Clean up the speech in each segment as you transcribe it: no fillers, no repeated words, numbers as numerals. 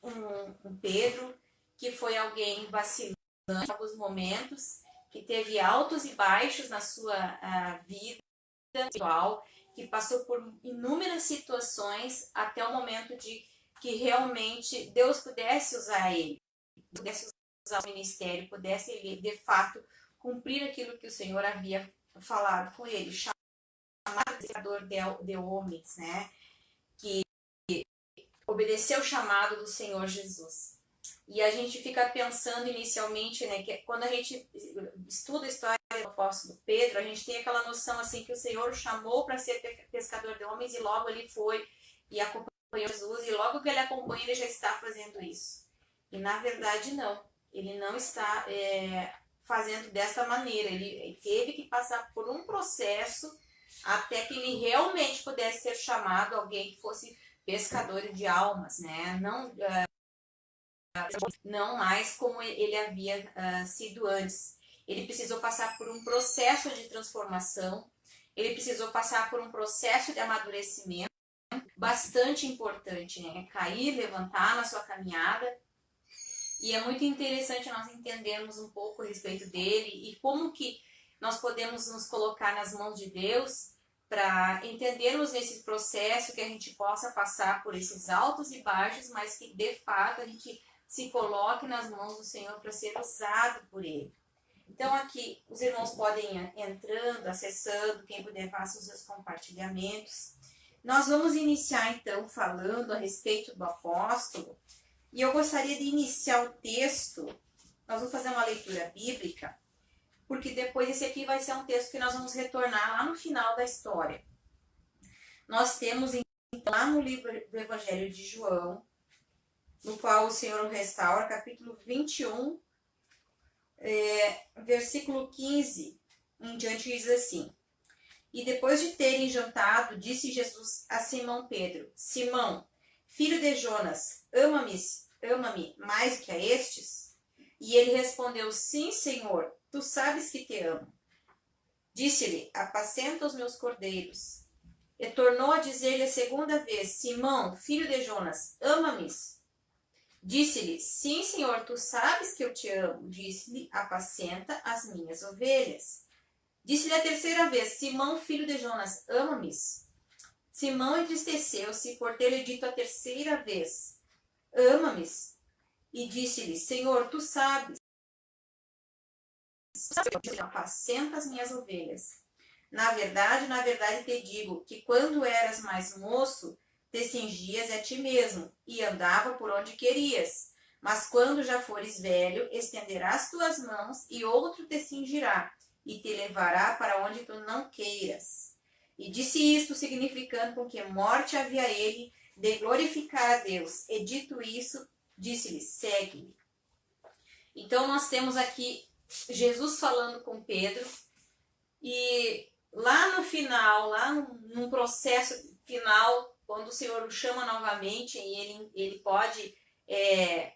um Pedro que foi alguém vacilante em alguns momentos, que teve altos e baixos na sua vida espiritual, que passou por inúmeras situações até o momento de que realmente Deus pudesse usar ele, pudesse usar o ministério, pudesse ele, de fato, cumprir aquilo que o Senhor havia falado com ele, chamado de homens, né? Que obedeceu o chamado do Senhor Jesus. E a gente fica pensando inicialmente, né, que quando a gente estuda a história do apóstolo Pedro, a gente tem aquela noção assim que o Senhor o chamou para ser pescador de homens e logo ele foi e acompanhou Jesus, e logo que ele acompanha ele já está fazendo isso. E na verdade não, ele não está fazendo desta maneira, ele teve que passar por um processo até que ele realmente pudesse ser chamado alguém que fosse pescador de almas, né? Não mais como ele havia sido antes. Ele precisou passar por um processo de transformação, ele precisou passar por um processo de amadurecimento bastante importante, né? Cair, levantar na sua caminhada. E é muito interessante nós entendermos um pouco a respeito dele e como que nós podemos nos colocar nas mãos de Deus para entendermos esse processo, que a gente possa passar por esses altos e baixos, mas que de fato a gente se coloque nas mãos do Senhor para ser usado por Ele. Então aqui os irmãos podem ir entrando, acessando, quem puder faça os seus compartilhamentos. Nós vamos iniciar então falando a respeito do apóstolo, e eu gostaria de iniciar o texto, nós vamos fazer uma leitura bíblica, porque depois esse aqui vai ser um texto que nós vamos retornar lá no final da história. Nós temos então lá no livro do Evangelho de João, no qual o Senhor o restaura, capítulo 21, versículo 15 em diante, diz assim: E depois de terem jantado, disse Jesus a Simão Pedro: Simão, filho de Jonas, ama-me mais que a estes? E ele respondeu: Sim, Senhor, tu sabes que te amo. Disse-lhe: Apacenta os meus cordeiros. E tornou a dizer-lhe a segunda vez: Simão, filho de Jonas, ama-me? Disse-lhe: Sim, Senhor, tu sabes que eu te amo. Disse-lhe: Apacenta as minhas ovelhas. Disse-lhe a terceira vez: Simão, filho de Jonas, ama-me? Simão entristeceu-se por ter-lhe dito a terceira vez: Ama-me? E disse-lhe: Senhor, tu sabes que apacenta as minhas ovelhas. Na verdade, te digo que quando eras mais moço, te cingias a ti mesmo e andava por onde querias. Mas quando já fores velho, estenderás tuas mãos e outro te cingirá e te levará para onde tu não queiras. E disse isto, significando com que morte havia ele de glorificar a Deus. E dito isso, disse-lhe: segue-me. Então nós temos aqui Jesus falando com Pedro, e lá no final, lá num processo final, quando o Senhor o chama novamente e ele pode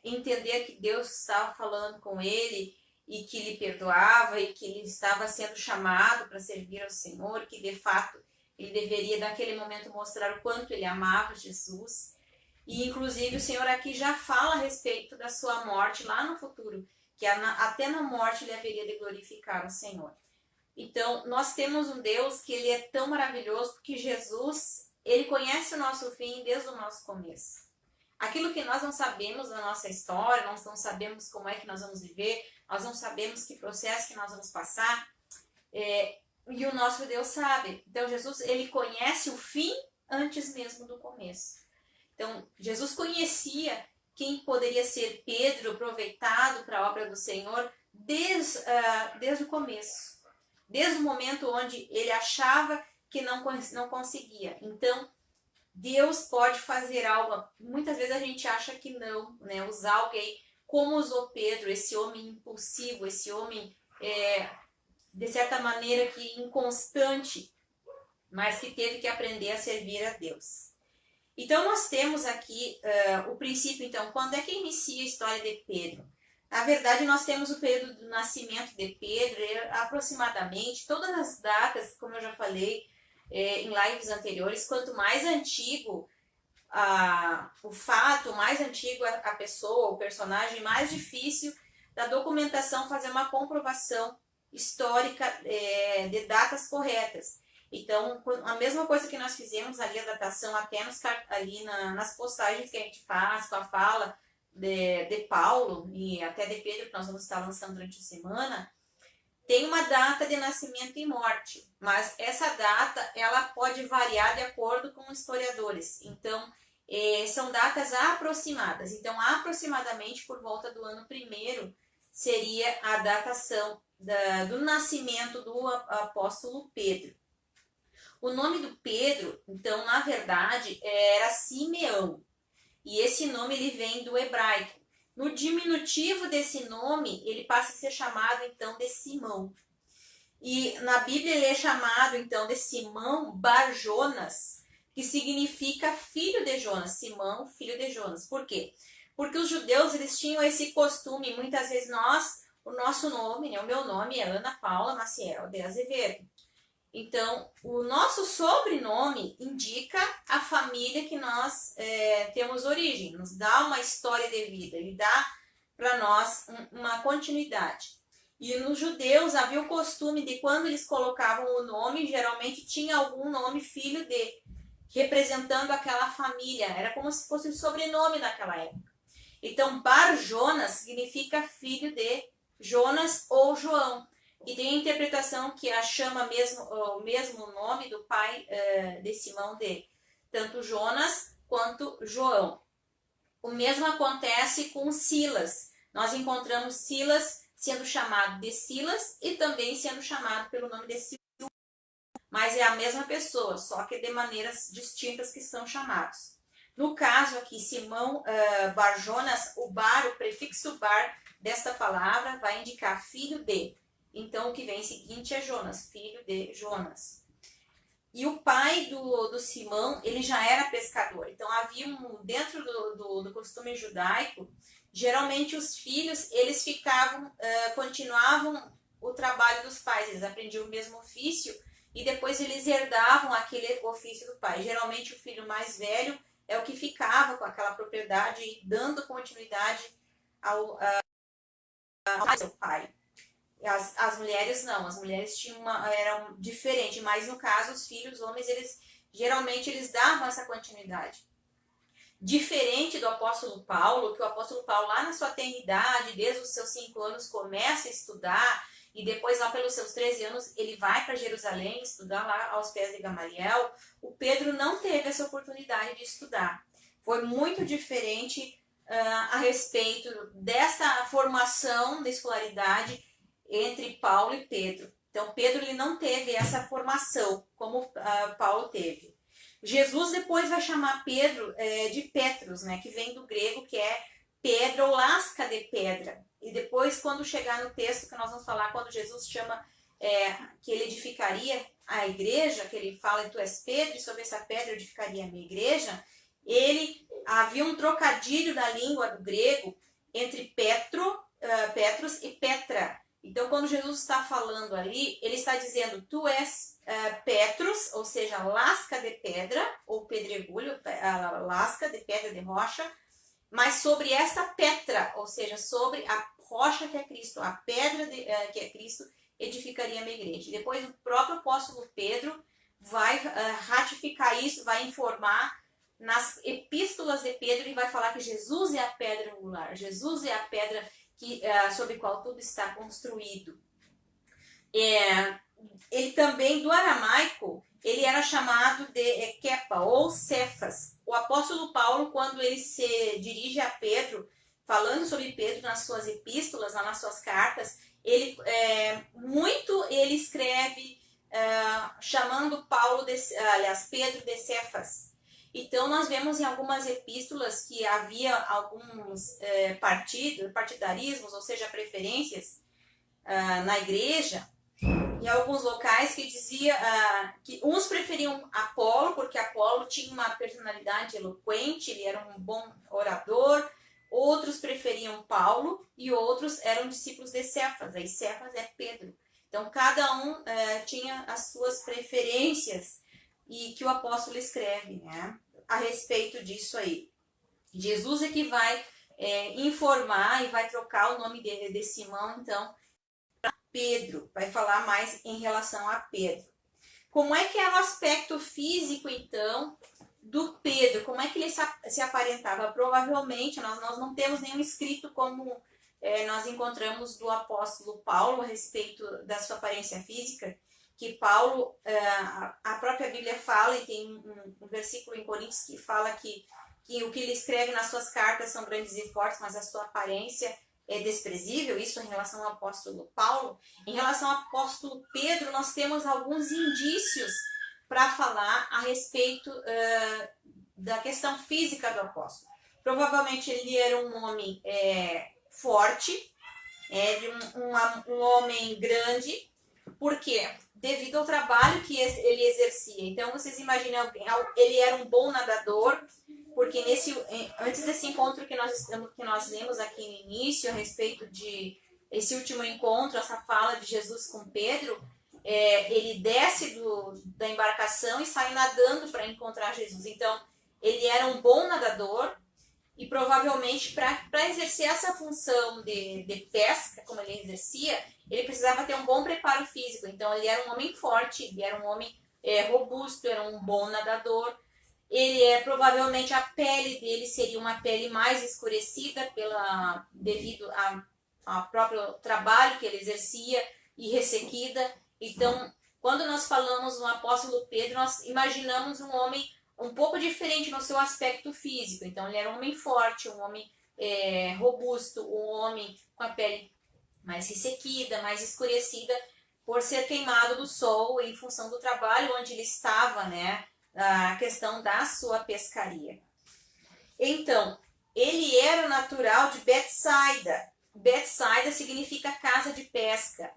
entender que Deus estava falando com ele e que lhe perdoava e que ele estava sendo chamado para servir ao Senhor, que de fato ele deveria naquele momento mostrar o quanto ele amava Jesus. E inclusive o Senhor aqui já fala a respeito da sua morte lá no futuro, que até na morte ele haveria de glorificar o Senhor. Então, nós temos um Deus que ele é tão maravilhoso, porque Jesus, ele conhece o nosso fim desde o nosso começo. Aquilo que nós não sabemos da nossa história, nós não sabemos como é que nós vamos viver, nós não sabemos que processo que nós vamos passar, e o nosso Deus sabe. Então, Jesus, ele conhece o fim antes mesmo do começo. Então, Jesus conhecia quem poderia ser Pedro, aproveitado para a obra do Senhor desde o começo. Desde o momento onde ele achava que não conseguia. Então, Deus pode fazer algo. Muitas vezes a gente acha que não, né? Usar alguém como usou Pedro, esse homem impulsivo, esse homem, de certa maneira, que inconstante, mas que teve que aprender a servir a Deus. Então, nós temos aqui o princípio, então, quando é que inicia a história de Pedro? Na verdade, nós temos o período do nascimento de Pedro, aproximadamente, todas as datas, como eu já falei em lives anteriores, quanto mais antigo o fato mais antigo, a pessoa, o personagem mais difícil da documentação fazer uma comprovação histórica de datas corretas. Então, a mesma coisa que nós fizemos ali, a datação até ali nas postagens que a gente faz, com a fala de Paulo e até de Pedro, que nós vamos estar lançando durante a semana, tem uma data de nascimento e morte, mas essa data ela pode variar de acordo com os historiadores. Então, são datas aproximadas. Então, aproximadamente por volta do ano 1º seria a datação do nascimento do apóstolo Pedro. O nome do Pedro, então, na verdade, era Simeão. E esse nome ele vem do hebraico. No diminutivo desse nome, ele passa a ser chamado, então, de Simão. E na Bíblia ele é chamado, então, de Simão Bar-Jonas, que significa filho de Jonas. Simão, filho de Jonas. Por quê? Porque os judeus, eles tinham esse costume, muitas vezes o nosso nome, né, o meu nome é Ana Paula Maciel de Azevedo. Então, o nosso sobrenome indica a família que nós temos origem, nos dá uma história de vida, ele dá para nós uma continuidade. E nos judeus havia o costume de quando eles colocavam o nome, geralmente tinha algum nome filho de, representando aquela família, era como se fosse o sobrenome daquela época. Então, Bar-Jonas significa filho de Jonas ou João. E tem a interpretação que chama o mesmo nome do pai de Simão de tanto Jonas quanto João. O mesmo acontece com Silas. Nós encontramos Silas sendo chamado de Silas e também sendo chamado pelo nome de Silas. Mas é a mesma pessoa, só que de maneiras distintas que são chamados. No caso aqui, Simão Bar-Jonas, o prefixo bar desta palavra vai indicar filho de. Então, o que vem seguinte é Jonas, filho de Jonas. E o pai do Simão, ele já era pescador. Então, havia dentro do costume judaico, geralmente os filhos, eles continuavam o trabalho dos pais. Eles aprendiam o mesmo ofício e depois eles herdavam aquele ofício do pai. Geralmente, o filho mais velho é o que ficava com aquela propriedade, dando continuidade ao seu pai. As mulheres não, as mulheres eram diferentes, mas no caso os filhos, homens, geralmente eles davam essa continuidade. Diferente do apóstolo Paulo, que o apóstolo Paulo lá na sua tenridade, desde os seus 5 anos, começa a estudar e depois lá pelos seus 13 anos ele vai para Jerusalém estudar lá aos pés de Gamaliel. O Pedro não teve essa oportunidade de estudar. Foi muito diferente a respeito dessa formação da escolaridade entre Paulo e Pedro. Então, Pedro ele não teve essa formação como Paulo teve. Jesus depois vai chamar Pedro de Petros, né, que vem do grego, que é pedra ou lasca de pedra. E depois, quando chegar no texto que nós vamos falar, quando Jesus chama que ele edificaria a igreja, que ele fala, tu és Pedro, e sobre essa pedra eu edificaria a minha igreja, havia um trocadilho na língua do grego entre Petros e Petra. Então, quando Jesus está falando ali, ele está dizendo, tu és Petros, ou seja, lasca de pedra, ou pedregulho, lasca de pedra de rocha, mas sobre essa Petra, ou seja, sobre a rocha que é Cristo, a pedra que é Cristo, edificaria a minha igreja. E depois o próprio apóstolo Pedro vai ratificar isso, vai informar nas epístolas de Pedro e vai falar que Jesus é a pedra angular, Jesus é a pedra sobre a qual tudo está construído. Ele também, do aramaico, ele era chamado de Kepa ou Cefas. O apóstolo Paulo, quando ele se dirige a Pedro, falando sobre Pedro nas suas epístolas, nas suas cartas, ele escreve chamando Pedro de Cefas. Então, nós vemos em algumas epístolas que havia alguns partidarismos, ou seja, preferências na igreja, em alguns locais que dizia que uns preferiam Apolo, porque Apolo tinha uma personalidade eloquente, ele era um bom orador, outros preferiam Paulo e outros eram discípulos de Cefas, aí Cefas é Pedro. Então, cada um tinha as suas preferências e que o apóstolo escreve, né? a respeito disso aí. Jesus é que vai informar e vai trocar o nome de Simão, então, para Pedro. Vai falar mais em relação a Pedro. Como é que era o aspecto físico, então, do Pedro? Como é que ele se aparentava? Provavelmente, nós não temos nenhum escrito como nós encontramos do apóstolo Paulo a respeito da sua aparência física, que Paulo, a própria Bíblia fala, e tem um versículo em Coríntios que fala que o que ele escreve nas suas cartas são grandes e fortes, mas a sua aparência é desprezível. Isso em relação ao apóstolo Paulo. Em relação ao apóstolo Pedro, nós temos alguns indícios para falar a respeito da questão física do apóstolo. Provavelmente ele era um homem forte, um homem grande. Por quê? Devido ao trabalho que ele exercia. Então, vocês imaginam, ele era um bom nadador, porque antes desse encontro que nós lemos aqui no início, a respeito de esse último encontro, essa fala de Jesus com Pedro, ele desce da embarcação e sai nadando para encontrar Jesus. Então, ele era um bom nadador, e provavelmente para exercer essa função de pesca, como ele exercia, ele precisava ter um bom preparo físico. Então ele era um homem forte, ele era um homem robusto, era um bom nadador. Provavelmente a pele dele seria uma pele mais escurecida devido ao próprio trabalho que ele exercia e ressequida. Então, quando nós falamos no apóstolo Pedro, nós imaginamos um homem um pouco diferente no seu aspecto físico. Então ele era um homem forte, um homem robusto, um homem com a pele mais ressequida, mais escurecida, por ser queimado do sol em função do trabalho onde ele estava, né? A questão da sua pescaria. Então, ele era natural de Betsaida. Betsaida significa casa de pesca.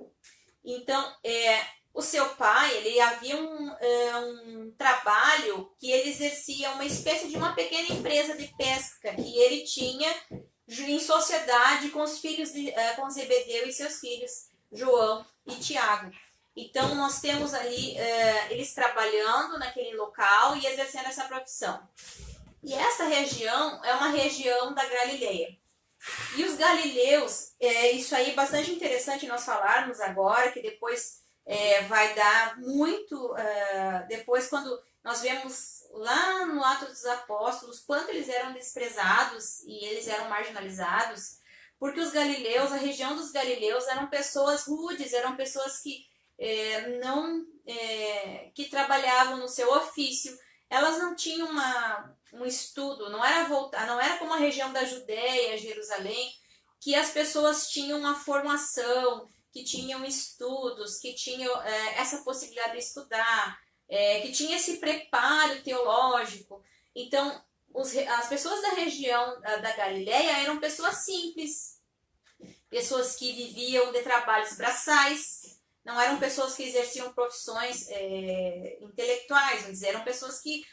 Então, o seu pai, ele havia um trabalho que ele exercia uma espécie de uma pequena empresa de pesca que ele tinha em sociedade com os filhos com Zebedeu e seus filhos, João e Tiago. Então nós temos ali eles trabalhando naquele local e exercendo essa profissão. E essa região é uma região da Galileia. E os galileus, isso aí é bastante interessante nós falarmos agora, que depois vai dar muito, depois quando nós vemos lá no Atos dos Apóstolos, quanto eles eram desprezados e eles eram marginalizados, porque os galileus, a região dos galileus eram pessoas rudes, eram pessoas que que trabalhavam no seu ofício, elas não tinham um estudo, não era como a região da Judéia, Jerusalém, que as pessoas tinham uma formação, que tinham estudos, que tinham essa possibilidade de estudar, que tinha esse preparo teológico. Então, as pessoas da região da Galileia eram pessoas simples, pessoas que viviam de trabalhos braçais, não eram pessoas que exerciam profissões intelectuais, eram pessoas que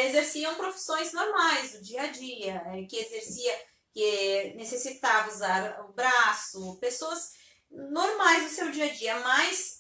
exerciam profissões normais do dia a dia, que necessitavam usar o braço, pessoas normais do seu dia a dia, mas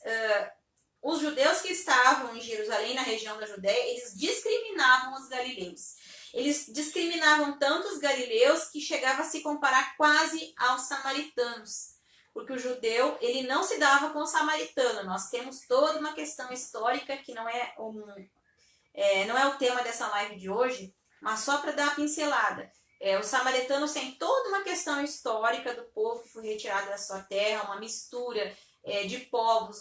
os judeus que estavam em Jerusalém, na região da Judéia, eles discriminavam os galileus. Eles discriminavam tanto os galileus que chegava a se comparar quase aos samaritanos, porque o judeu ele não se dava com o samaritano. Nós temos toda uma questão histórica que não é o tema dessa live de hoje, mas só para dar uma pincelada. Os samaritanos têm toda uma questão histórica do povo que foi retirado da sua terra, uma mistura de povos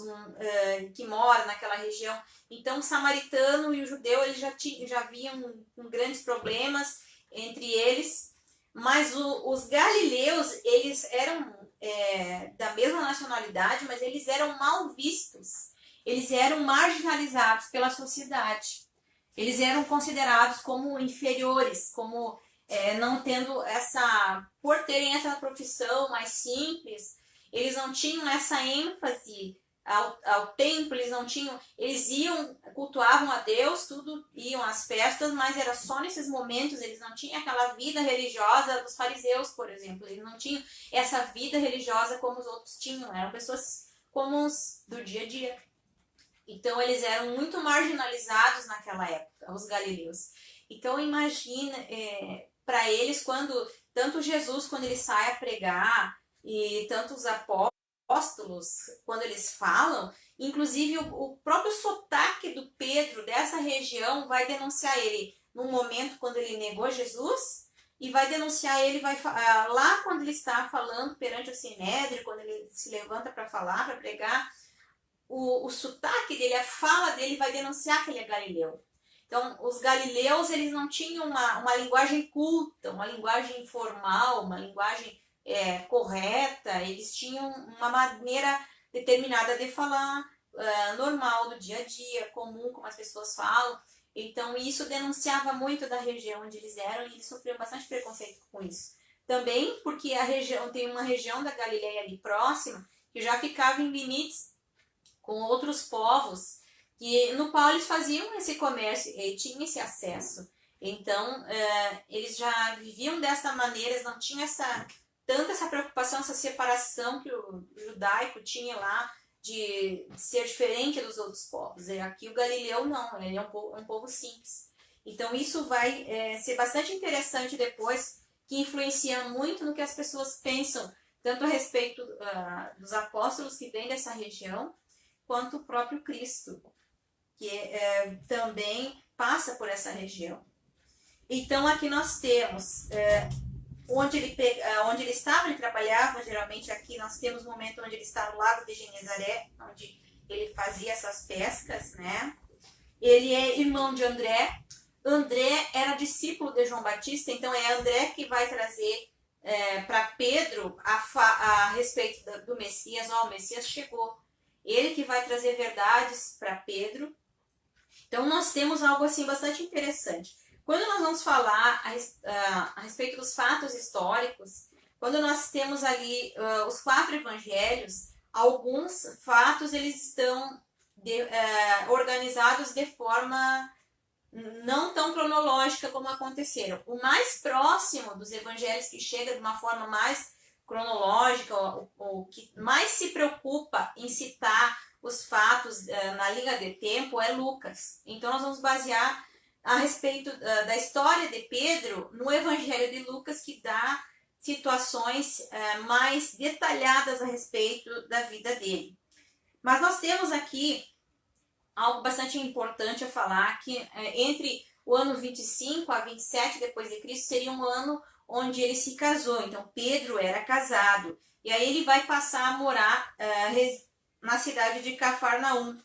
que moram naquela região. Então o samaritano e o judeu eles já haviam grandes problemas entre eles, mas os galileus eles eram da mesma nacionalidade, mas eles eram mal vistos, eles eram marginalizados pela sociedade, eles eram considerados como inferiores, como não tendo por terem essa profissão mais simples, eles não tinham essa ênfase ao templo, eles cultuavam a Deus, iam às festas, mas era só nesses momentos, eles não tinham aquela vida religiosa dos fariseus, por exemplo, eles não tinham essa vida religiosa como os outros tinham, eram pessoas comuns do dia a dia. Então eles eram muito marginalizados naquela época, os galileus. Então imagina, para eles, quando tanto Jesus, quando ele sai a pregar, e tanto os apóstolos, quando eles falam, inclusive o próprio sotaque do Pedro dessa região vai denunciar ele no momento quando ele negou Jesus, e vai denunciar ele lá quando ele está falando perante o Sinédrio, quando ele se levanta para falar, para pregar, o sotaque dele, a fala dele vai denunciar que ele é galileu. Então, os galileus, eles não tinham uma linguagem culta, uma linguagem formal, uma linguagem correta, eles tinham uma maneira determinada de falar, normal, do dia a dia, comum, como as pessoas falam. Então, isso denunciava muito da região onde eles eram e eles sofriam bastante preconceito com isso. Também porque tem uma região da Galileia ali próxima que já ficava em limites com outros povos, no qual eles faziam esse comércio e tinham esse acesso. Então, eles já viviam dessa maneira, eles não tinham tanta essa preocupação, essa separação que o judaico tinha lá, de ser diferente dos outros povos. Aqui o galileu não, ele é um povo simples. Então isso vai ser bastante interessante depois, que influencia muito no que as pessoas pensam, tanto a respeito dos apóstolos que vêm dessa região, quanto o próprio Cristo, que também passa por essa região. Então aqui nós temos onde ele estava, ele trabalhava, geralmente aqui nós temos o momento onde ele está no lago de Genezaré, onde ele fazia essas pescas, né? Ele é irmão de André. André era discípulo de João Batista, então é André que vai trazer para Pedro a respeito do Messias. O Messias chegou. Ele que vai trazer verdades para Pedro. Então nós temos algo assim bastante interessante. Quando nós vamos falar a respeito dos fatos históricos, quando nós temos ali os 4 evangelhos, alguns fatos eles estão organizados de forma não tão cronológica como aconteceram. O mais próximo dos evangelhos que chega de uma forma mais cronológica, o que mais se preocupa em citar os fatos na linha de tempo é Lucas. Então nós vamos basear a respeito da história de Pedro no Evangelho de Lucas, que dá situações mais detalhadas a respeito da vida dele. Mas nós temos aqui algo bastante importante a falar, que entre o ano 25 a 27 depois de Cristo seria um ano onde ele se casou. Então Pedro era casado, e aí ele vai passar a morar na cidade de Cafarnaum.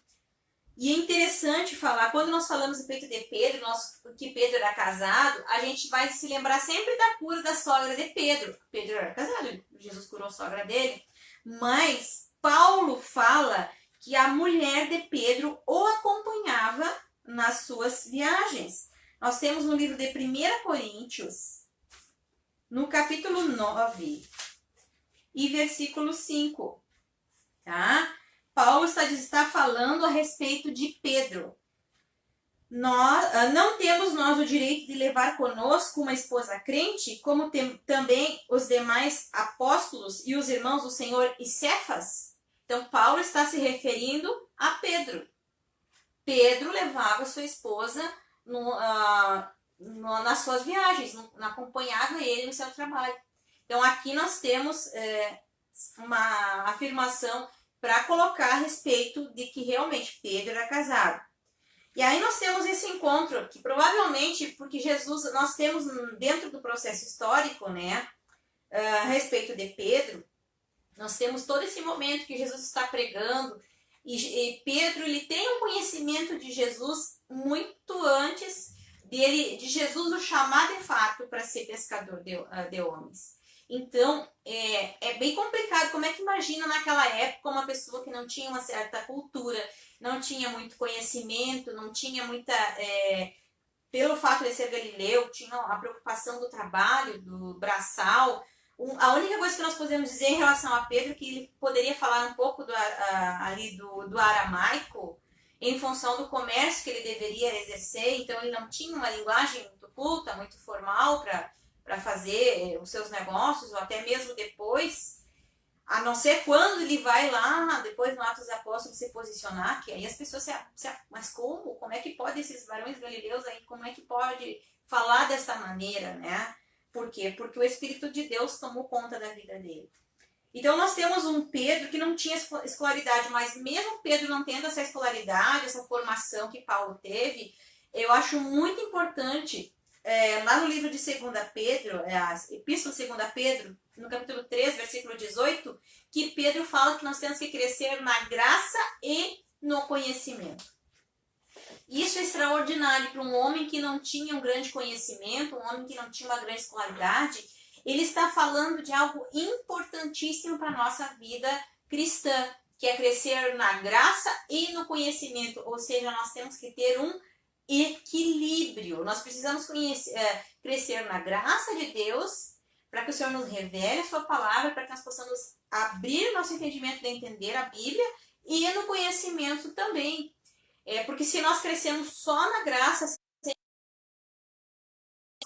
E é interessante falar, quando nós falamos a respeito de Pedro, que Pedro era casado, a gente vai se lembrar sempre da cura da sogra de Pedro. Pedro era casado, Jesus curou a sogra dele. Mas Paulo fala que a mulher de Pedro o acompanhava nas suas viagens. Nós temos no livro de 1 Coríntios, no capítulo 9 e versículo 5, tá? Paulo está falando a respeito de Pedro. Não temos nós o direito de levar conosco uma esposa crente, como também os demais apóstolos e os irmãos do Senhor e Cefas? Então, Paulo está se referindo a Pedro. Pedro levava sua esposa nas suas viagens, acompanhava ele no seu trabalho. Então, aqui nós temos uma afirmação para colocar a respeito de que realmente Pedro era casado. E aí nós temos esse encontro, que provavelmente, porque Jesus, nós temos dentro do processo histórico, né, a respeito de Pedro, nós temos todo esse momento que Jesus está pregando, e Pedro, ele tem um conhecimento de Jesus muito antes de Jesus o chamar de fato para ser pescador de homens. Então, é bem complicado. Como é que imagina naquela época uma pessoa que não tinha uma certa cultura, não tinha muito conhecimento, não tinha muita... pelo fato de ser galileu, tinha a preocupação do trabalho, do braçal. A única coisa que nós podemos dizer em relação a Pedro é que ele poderia falar um pouco do aramaico, em função do comércio que ele deveria exercer. Então, ele não tinha uma linguagem muito culta, muito formal para fazer os seus negócios, ou até mesmo depois, a não ser quando ele vai lá, depois no Atos dos Apóstolos, se posicionar, que aí as pessoas mas como? Como é que pode esses varões galileus aí, como é que pode falar dessa maneira, né? Por quê? Porque o Espírito de Deus tomou conta da vida dele. Então nós temos um Pedro que não tinha escolaridade, mas mesmo Pedro não tendo essa escolaridade, essa formação que Paulo teve, eu acho muito importante, lá no livro de 2 Pedro, a Epístola de 2 Pedro, no capítulo 3, versículo 18, que Pedro fala que nós temos que crescer na graça e no conhecimento. Isso é extraordinário para um homem que não tinha um grande conhecimento, um homem que não tinha uma grande escolaridade. Ele está falando de algo importantíssimo para a nossa vida cristã, que é crescer na graça e no conhecimento. Ou seja, nós temos que ter um equilíbrio. Nós precisamos crescer na graça de Deus, para que o Senhor nos revele a sua palavra, para que nós possamos abrir nosso entendimento de entender a Bíblia, e no conhecimento também. Porque se nós crescemos só na graça, é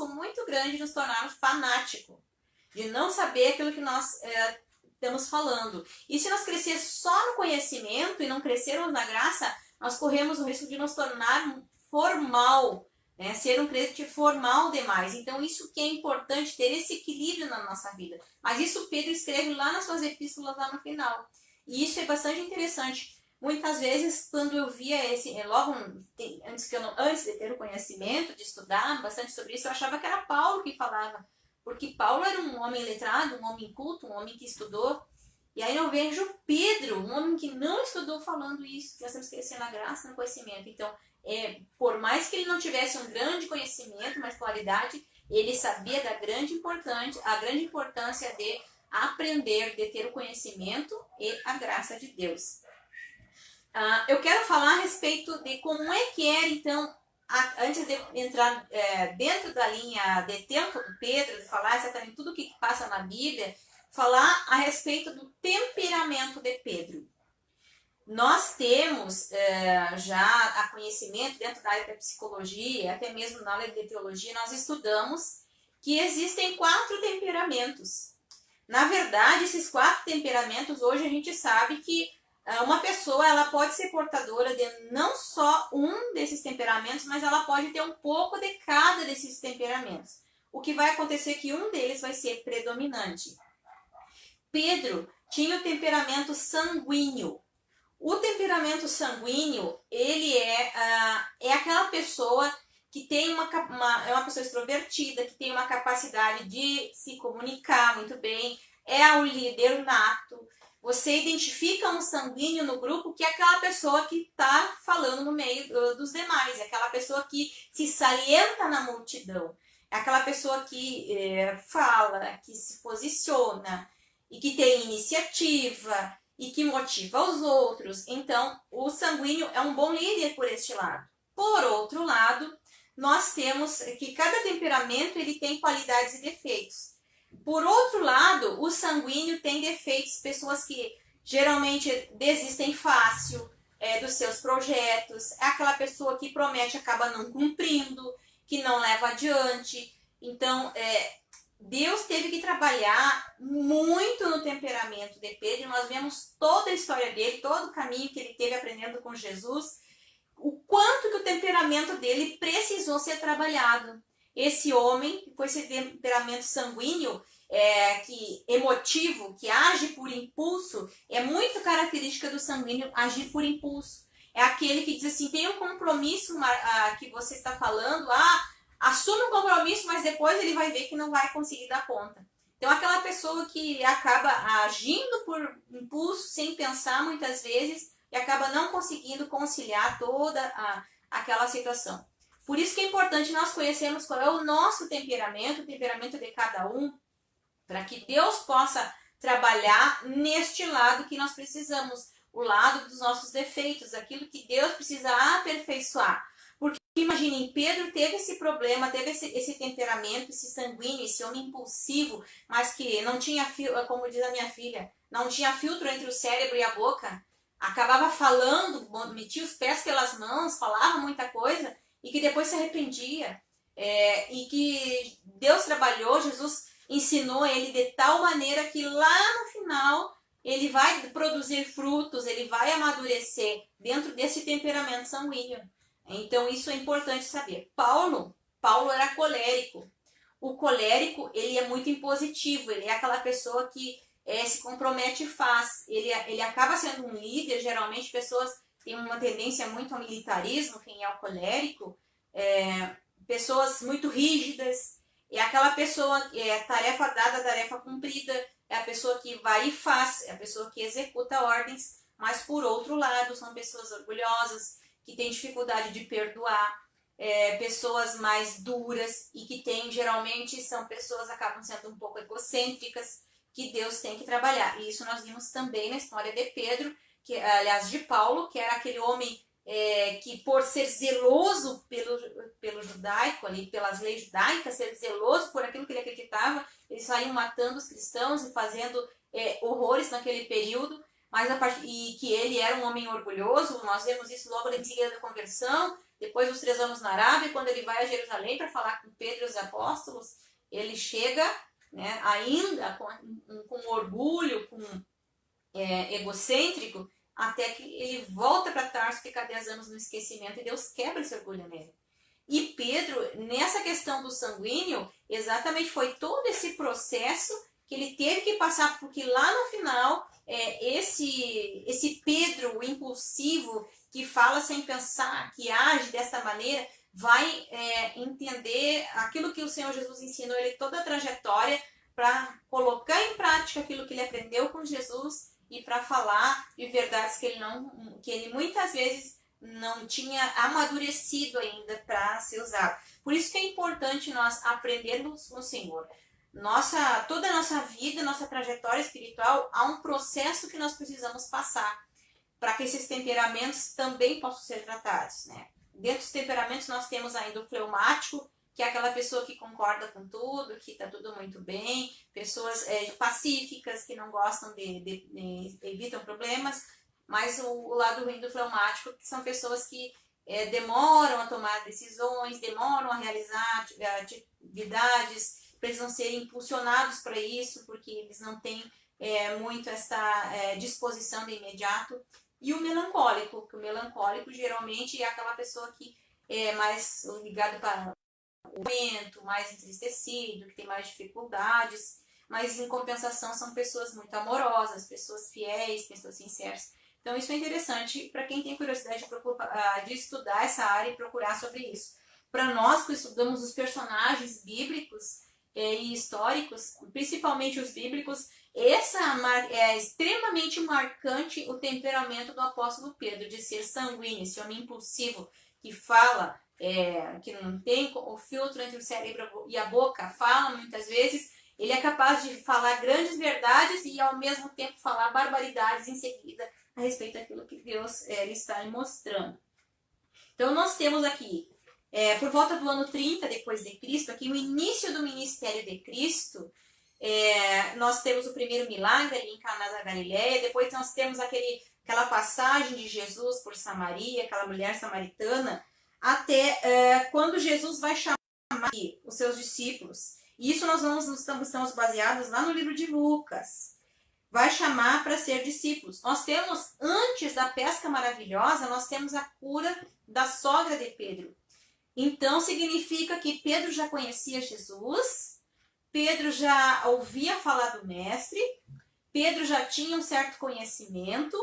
muito grande de nos tornarmos fanáticos, de não saber aquilo que nós estamos falando. E se nós crescermos só no conhecimento e não crescermos na graça, nós corremos o risco de nos tornar formal, né? Ser um crente formal demais. Então isso que é importante, ter esse equilíbrio na nossa vida. Mas isso Pedro escreve lá nas suas epístolas, lá no final. E isso é bastante interessante. Muitas vezes, quando eu via logo antes de ter o conhecimento, de estudar bastante sobre isso, eu achava que era Paulo que falava. Porque Paulo era um homem letrado, um homem culto, um homem que estudou. E aí eu vejo Pedro, um homem que não estudou, falando isso, que nós temos que crescer na graça e no conhecimento. Então, por mais que ele não tivesse um grande conhecimento, uma escolaridade, ele sabia a grande importância de aprender, de ter o conhecimento e a graça de Deus. Eu quero falar a respeito de como é que era, então, antes de entrar dentro da linha de tempo do Pedro, de falar exatamente tudo o que passa na Bíblia, falar a respeito do temperamento de Pedro. Nós temos já conhecimento dentro da área da psicologia, até mesmo na área de teologia, nós estudamos que existem 4 temperamentos. Na verdade, esses 4 temperamentos, hoje a gente sabe que uma pessoa ela pode ser portadora de não só um desses temperamentos, mas ela pode ter um pouco de cada desses temperamentos. O que vai acontecer é que um deles vai ser predominante. Pedro tinha o temperamento sanguíneo. O temperamento sanguíneo, ele é aquela pessoa que tem é uma pessoa extrovertida, que tem uma capacidade de se comunicar muito bem, é o líder nato. Você identifica um sanguíneo no grupo que é aquela pessoa que está falando no meio dos demais, é aquela pessoa que se salienta na multidão, é aquela pessoa que fala, que se posiciona e que tem iniciativa e que motiva os outros. Então, o sanguíneo é um bom líder por este lado. Por outro lado, nós temos que cada temperamento ele tem qualidades e defeitos. Por outro lado, o sanguíneo tem defeitos, pessoas que geralmente desistem fácil dos seus projetos, é aquela pessoa que promete e acaba não cumprindo, que não leva adiante. Então, Deus teve que trabalhar muito no temperamento de Pedro, e nós vemos toda a história dele, todo o caminho que ele teve aprendendo com Jesus, o quanto que o temperamento dele precisou ser trabalhado. Esse homem, com esse temperamento sanguíneo, que emotivo, que age por impulso, é muito característica do sanguíneo agir por impulso. É aquele que diz assim, tem um compromisso que você está falando, assume um compromisso, mas depois ele vai ver que não vai conseguir dar conta. Então, aquela pessoa que acaba agindo por impulso, sem pensar muitas vezes, e acaba não conseguindo conciliar toda aquela situação. Por isso que é importante nós conhecermos qual é o nosso temperamento, o temperamento de cada um, para que Deus possa trabalhar neste lado que nós precisamos, o lado dos nossos defeitos, aquilo que Deus precisa aperfeiçoar. Porque imaginem, Pedro teve esse problema, teve esse temperamento, esse sanguíneo, esse homem impulsivo, mas que não tinha, como diz a minha filha, não tinha filtro entre o cérebro e a boca, acabava falando, metia os pés pelas mãos, falava muita coisa, e que depois se arrependia, e que Deus trabalhou, Jesus ensinou ele de tal maneira que lá no final ele vai produzir frutos, ele vai amadurecer dentro desse temperamento sanguíneo. Então isso é importante saber. Paulo, Paulo era colérico. O colérico, ele é muito impositivo, ele é aquela pessoa que se compromete e faz. Ele acaba sendo um líder, geralmente pessoas têm uma tendência muito ao militarismo, quem é o colérico, pessoas muito rígidas, é aquela pessoa, tarefa dada, tarefa cumprida, é a pessoa que vai e faz, é a pessoa que executa ordens, mas por outro lado são pessoas orgulhosas, que têm dificuldade de perdoar, pessoas mais duras e que têm, geralmente, são pessoas que acabam sendo um pouco egocêntricas, que Deus tem que trabalhar. E isso nós vimos também na história de Pedro, que, aliás, de Paulo, que era aquele homem que por ser zeloso pelo judaico, ali, pelas leis judaicas, ser zeloso por aquilo que ele acreditava, eles saíam matando os cristãos e fazendo horrores naquele período, e que ele era um homem orgulhoso. Nós vemos isso logo em seguida da conversão, depois dos 3 anos na Arábia, quando ele vai a Jerusalém para falar com Pedro e os apóstolos, ele chega, né, ainda com orgulho, com egocêntrico, até que ele volta para Tarso, fica 10 anos no esquecimento e Deus quebra esse orgulho nele. E Pedro, nessa questão do sanguíneo, exatamente foi todo esse processo que ele teve que passar, porque lá no final, esse Pedro, o impulsivo, que fala sem pensar, que age dessa maneira, vai entender aquilo que o Senhor Jesus ensinou ele, toda a trajetória, para colocar em prática aquilo que ele aprendeu com Jesus e para falar de verdades que ele muitas vezes não tinha amadurecido ainda para ser usado. Por isso que é importante nós aprendermos com o Senhor. Toda a nossa vida, nossa trajetória espiritual, há um processo que nós precisamos passar para que esses temperamentos também possam ser tratados, né? Dentro dos temperamentos nós temos ainda o fleumático, que é aquela pessoa que concorda com tudo, que está tudo muito bem, pessoas pacíficas, que não gostam evitam problemas, mas o lado ruim do fleumático, que são pessoas que demoram a tomar decisões, demoram a realizar atividades, precisam ser impulsionados para isso, porque eles não têm muito essa disposição de imediato. E o melancólico, que o melancólico geralmente é aquela pessoa que é mais ligada para o momento, mais entristecido, que tem mais dificuldades, mas em compensação são pessoas muito amorosas, pessoas fiéis, pessoas sinceras. Então isso é interessante para quem tem curiosidade de estudar essa área e procurar sobre isso. Para nós que estudamos os personagens bíblicos e históricos, principalmente os bíblicos, é extremamente marcante o temperamento do apóstolo Pedro, de ser sanguíneo, esse homem impulsivo que fala, que não tem o filtro entre o cérebro e a boca, fala muitas vezes, ele é capaz de falar grandes verdades e ao mesmo tempo falar barbaridades em seguida a respeito daquilo que Deus lhe está lhe mostrando. Então nós temos aqui, por volta do ano 30 depois de Cristo, aqui o início do ministério de Cristo, nós temos o primeiro milagre ali em Caná da Galileia, depois nós temos aquela passagem de Jesus por Samaria, aquela mulher samaritana, até quando Jesus vai chamar os seus discípulos. E isso nós estamos baseados lá no livro de Lucas. Vai chamar para ser discípulos. Nós temos, antes da pesca maravilhosa, nós temos a cura da sogra de Pedro. Então significa que Pedro já conhecia Jesus, Pedro já ouvia falar do mestre, Pedro já tinha um certo conhecimento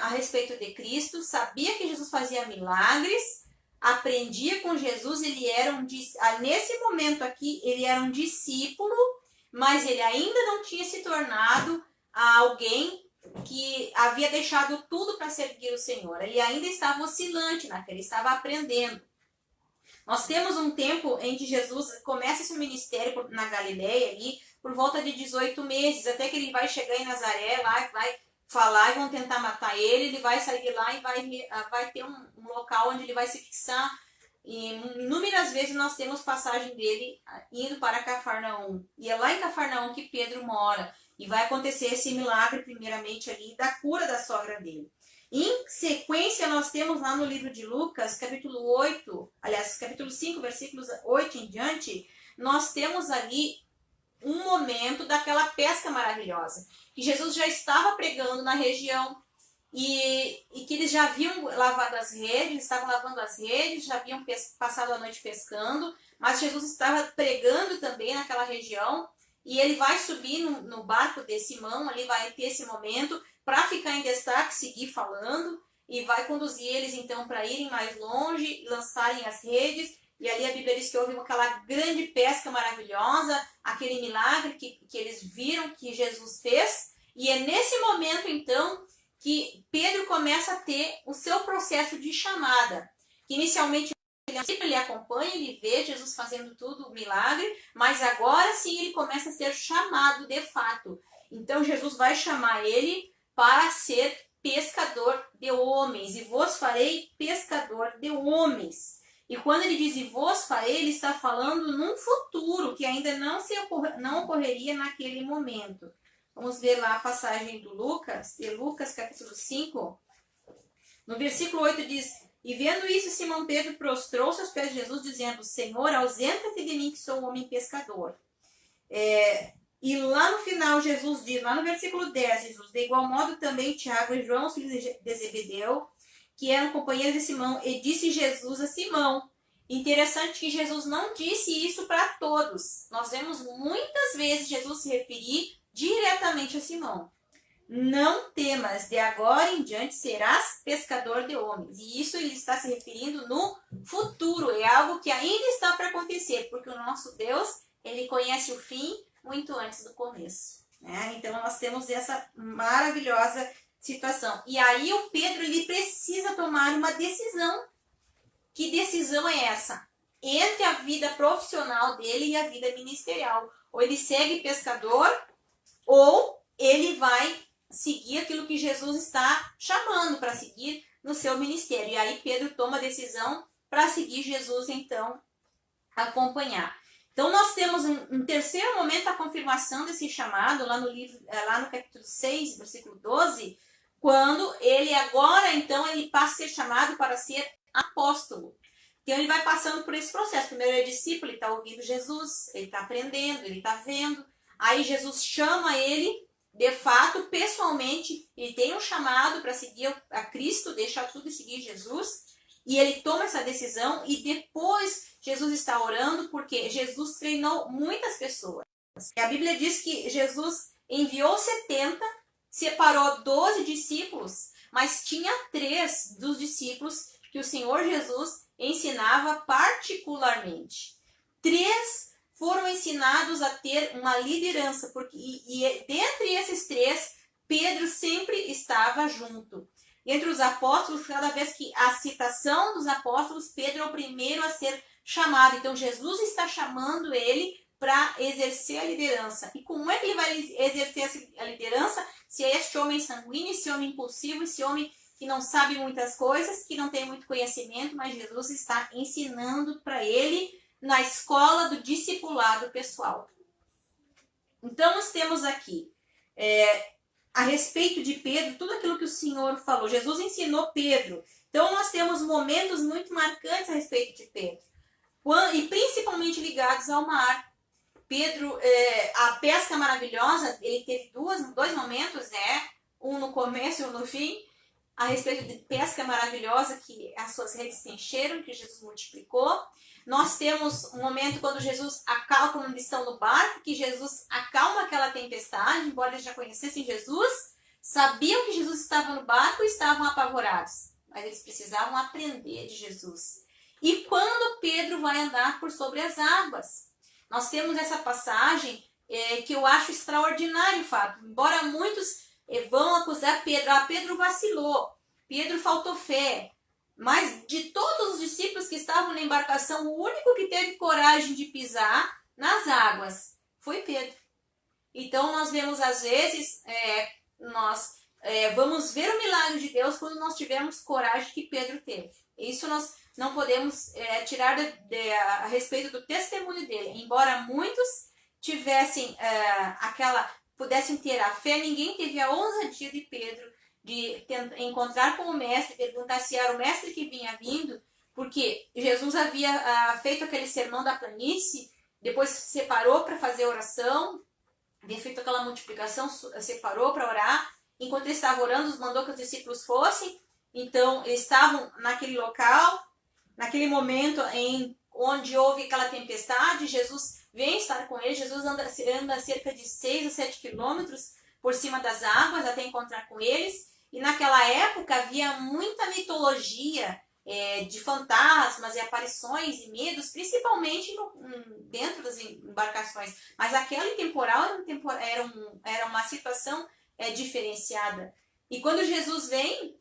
a respeito de Cristo, sabia que Jesus fazia milagres, aprendia com Jesus, nesse momento aqui, ele era um discípulo, mas ele ainda não tinha se tornado alguém que havia deixado tudo para servir o Senhor. Ele ainda estava oscilante ele estava aprendendo. Nós temos um tempo em que Jesus começa esse ministério na Galileia ali, por volta de 18 meses, até que ele vai chegar em Nazaré, lá vai falar e vão tentar matar ele vai sair de lá e vai ter um local onde ele vai se fixar. E inúmeras vezes nós temos passagem dele indo para Cafarnaum. E é lá em Cafarnaum que Pedro mora. E vai acontecer esse milagre, primeiramente, ali, da cura da sogra dele. Em sequência, nós temos lá no livro de Lucas, capítulo 5, versículos 8 em diante, nós temos ali um momento daquela pesca maravilhosa. Que Jesus já estava pregando na região, e que eles já haviam lavado as redes, estavam lavando as redes, já haviam passado a noite pescando, mas Jesus estava pregando também naquela região, e ele vai subir no barco de Simão, ali vai ter esse momento para ficar em destaque, seguir falando, e vai conduzir eles então para irem mais longe, lançarem as redes, e ali a Bíblia diz que houve aquela grande pesca maravilhosa, aquele milagre que eles viram que Jesus fez, e é nesse momento então que Pedro começa a ter o seu processo de chamada, que inicialmente ele acompanha, ele vê Jesus fazendo tudo, o milagre, mas agora sim ele começa a ser chamado de fato. Então Jesus vai chamar ele para ser pescador de homens, e vos farei pescador de homens. E quando ele diz e vos farei, ele está falando num futuro que ainda não ocorreria naquele momento. Vamos ver lá a passagem do Lucas, de Lucas capítulo 5. No versículo 8 diz: e vendo isso, Simão Pedro prostrou-se aos pés de Jesus, dizendo: Senhor, ausenta-te de mim, que sou um homem pescador. E lá no final, Jesus diz, lá no versículo 10, Jesus: de igual modo também Tiago e João, filhos de Zebedeu, que eram companheiros de Simão, e disse Jesus a Simão. Interessante que Jesus não disse isso para todos. Nós vemos muitas vezes Jesus se referir diretamente a Simão. Não temas, de agora em diante serás pescador de homens. E isso ele está se referindo no futuro. É algo que ainda está para acontecer, porque o nosso Deus, ele conhece o fim muito antes do começo. Né? Então nós temos essa maravilhosa situação. E aí o Pedro, ele precisa tomar uma decisão. Que decisão é essa? Entre a vida profissional dele e a vida ministerial. Ou ele segue pescador, ou ele vai seguir aquilo que Jesus está chamando para seguir no seu ministério. E aí Pedro toma a decisão para seguir Jesus, então, acompanhar. Então nós temos um terceiro momento a confirmação desse chamado, lá no livro, lá no capítulo 6, versículo 12, quando ele agora, então, ele passa a ser chamado para ser apóstolo. Então ele vai passando por esse processo. Primeiro ele é discípulo, ele está ouvindo Jesus, ele está aprendendo, ele está vendo. Aí Jesus chama ele, de fato, pessoalmente, ele tem um chamado para seguir a Cristo, deixar tudo e seguir Jesus. E ele toma essa decisão e depois Jesus está orando porque Jesus treinou muitas pessoas. E a Bíblia diz que Jesus enviou 70, separou 12 discípulos, mas tinha 3 dos discípulos que o Senhor Jesus ensinava particularmente. 3 foram ensinados a ter uma liderança, porque dentre esses 3, Pedro sempre estava junto. Entre os apóstolos, cada vez que a citação dos apóstolos, Pedro é o primeiro a ser chamado. Então Jesus está chamando ele para exercer a liderança. E como é que ele vai exercer a liderança? Se é este homem sanguíneo, esse homem impulsivo, esse homem que não sabe muitas coisas, que não tem muito conhecimento, mas Jesus está ensinando para ele na escola do discipulado pessoal. Então nós temos aqui, a respeito de Pedro, tudo aquilo que o Senhor falou. Jesus ensinou Pedro. Então nós temos momentos muito marcantes a respeito de Pedro. E principalmente ligados ao mar. Pedro, a pesca maravilhosa, ele teve dois momentos, né? Um no começo e um no fim. A respeito de pesca maravilhosa, que as suas redes se encheram, que Jesus multiplicou. Nós temos um momento quando Jesus acalma, quando eles estão no barco, que Jesus acalma aquela tempestade, embora eles já conhecessem Jesus, sabiam que Jesus estava no barco e estavam apavorados. Mas eles precisavam aprender de Jesus. E quando Pedro vai andar por sobre as águas? Nós temos essa passagem que eu acho extraordinário, fato. Embora muitos vão acusar Pedro, Pedro vacilou, Pedro faltou fé. Mas de todos os discípulos que estavam na embarcação, o único que teve coragem de pisar nas águas foi Pedro. Então nós vemos às vezes, nós vamos ver o milagre de Deus quando nós tivermos coragem que Pedro teve. Isso nós não podemos tirar a respeito do testemunho dele. Embora muitos tivessem pudessem ter a fé, ninguém teve a ousadia de Pedro de encontrar com o mestre, perguntar se era o mestre que vinha vindo, porque Jesus havia feito aquele sermão da planície, depois se separou para fazer oração, havia feito aquela multiplicação, separou para orar, enquanto ele estava orando, mandou que os discípulos fossem. Então, eles estavam naquele local, naquele momento onde houve aquela tempestade. Jesus vem estar com eles. Jesus anda cerca de 6 a 7 quilômetros por cima das águas até encontrar com eles. E naquela época havia muita mitologia de fantasmas e aparições e medos, principalmente dentro das embarcações. Mas aquele temporal era uma situação diferenciada. E quando Jesus vem,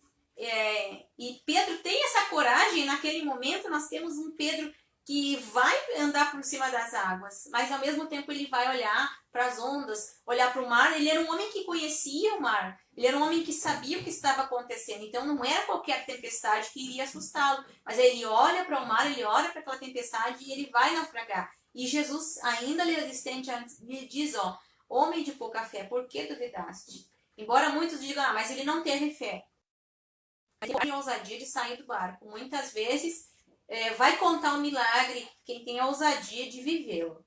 e Pedro tem essa coragem, naquele momento nós temos um Pedro que vai andar por cima das águas, mas ao mesmo tempo ele vai olhar para as ondas, olhar para o mar. Ele era um homem que conhecia o mar, ele era um homem que sabia o que estava acontecendo, então não era qualquer tempestade que iria assustá-lo, mas ele olha para o mar, ele olha para aquela tempestade e ele vai naufragar. E Jesus ainda lhe diz, homem de pouca fé, por que duvidaste? Embora muitos digam, mas ele não teve fé. Ele tem a ousadia de sair do barco. Muitas vezes vai contar um milagre quem tem a ousadia de vivê-lo.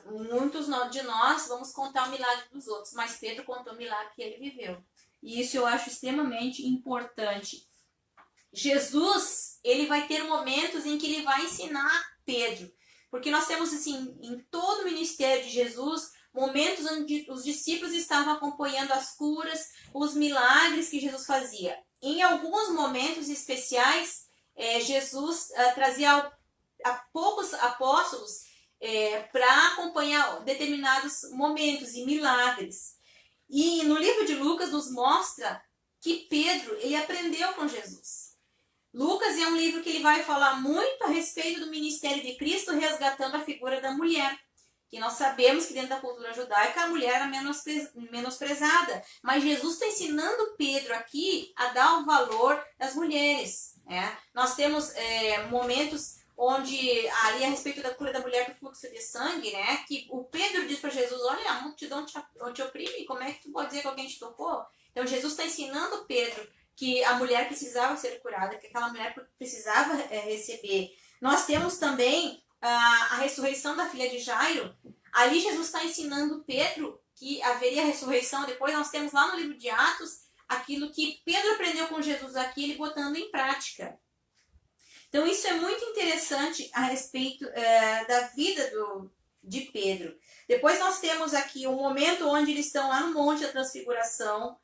Muitos de nós vamos contar o milagre dos outros, mas Pedro contou o milagre que ele viveu. E isso eu acho extremamente importante. Jesus, ele vai ter momentos em que ele vai ensinar Pedro. Porque nós temos, assim, em todo o ministério de Jesus, momentos onde os discípulos estavam acompanhando as curas, os milagres que Jesus fazia. Em alguns momentos especiais, Jesus trazia a poucos apóstolos para acompanhar determinados momentos e milagres. E no livro de Lucas nos mostra que Pedro, ele aprendeu com Jesus. Lucas é um livro que ele vai falar muito a respeito do ministério de Cristo, resgatando a figura da mulher. Que nós sabemos que dentro da cultura judaica a mulher era menosprezada. Mas Jesus está ensinando Pedro aqui a dar o valor das mulheres. Nós temos momentos onde, ali a respeito da cura da mulher do fluxo de sangue, que o Pedro diz para Jesus, olha, a multidão te oprime, como é que tu pode dizer que alguém te tocou? Então Jesus está ensinando Pedro que a mulher precisava ser curada, que aquela mulher precisava receber. Nós temos também a ressurreição da filha de Jairo. Ali Jesus está ensinando Pedro que haveria ressurreição. Depois nós temos lá no livro de Atos aquilo que Pedro aprendeu com Jesus aqui, ele botando em prática. Então isso é muito interessante a respeito da vida de Pedro. Depois nós temos aqui um momento onde eles estão lá no Monte da Transfiguração,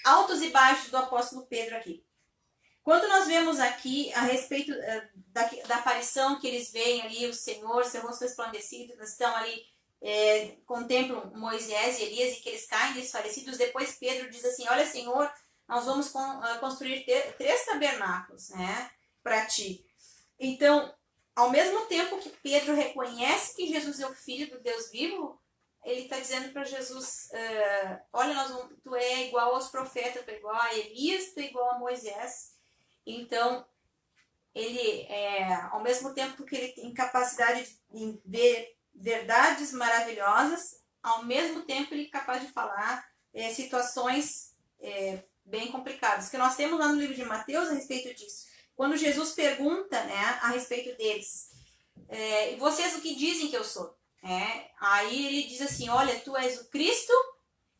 altos e baixos do apóstolo Pedro aqui. Quando nós vemos aqui a respeito da aparição que eles veem ali, o Senhor, seu rosto resplandecido, eles estão ali, contemplam Moisés e Elias e que eles caem desfalecidos. Depois Pedro diz assim, olha Senhor, nós vamos construir 3 tabernáculos para ti. Então, ao mesmo tempo que Pedro reconhece que Jesus é o Filho do Deus vivo, ele está dizendo para Jesus, olha, tu é igual aos profetas, tu é igual a Elias, tu é igual a Moisés. Então, ele, ao mesmo tempo que ele tem capacidade de ver verdades maravilhosas, ao mesmo tempo ele é capaz de falar situações bem complicadas. Que nós temos lá no livro de Mateus a respeito disso. Quando Jesus pergunta a respeito deles, e vocês o que dizem que eu sou? Aí ele diz assim, olha, tu és o Cristo,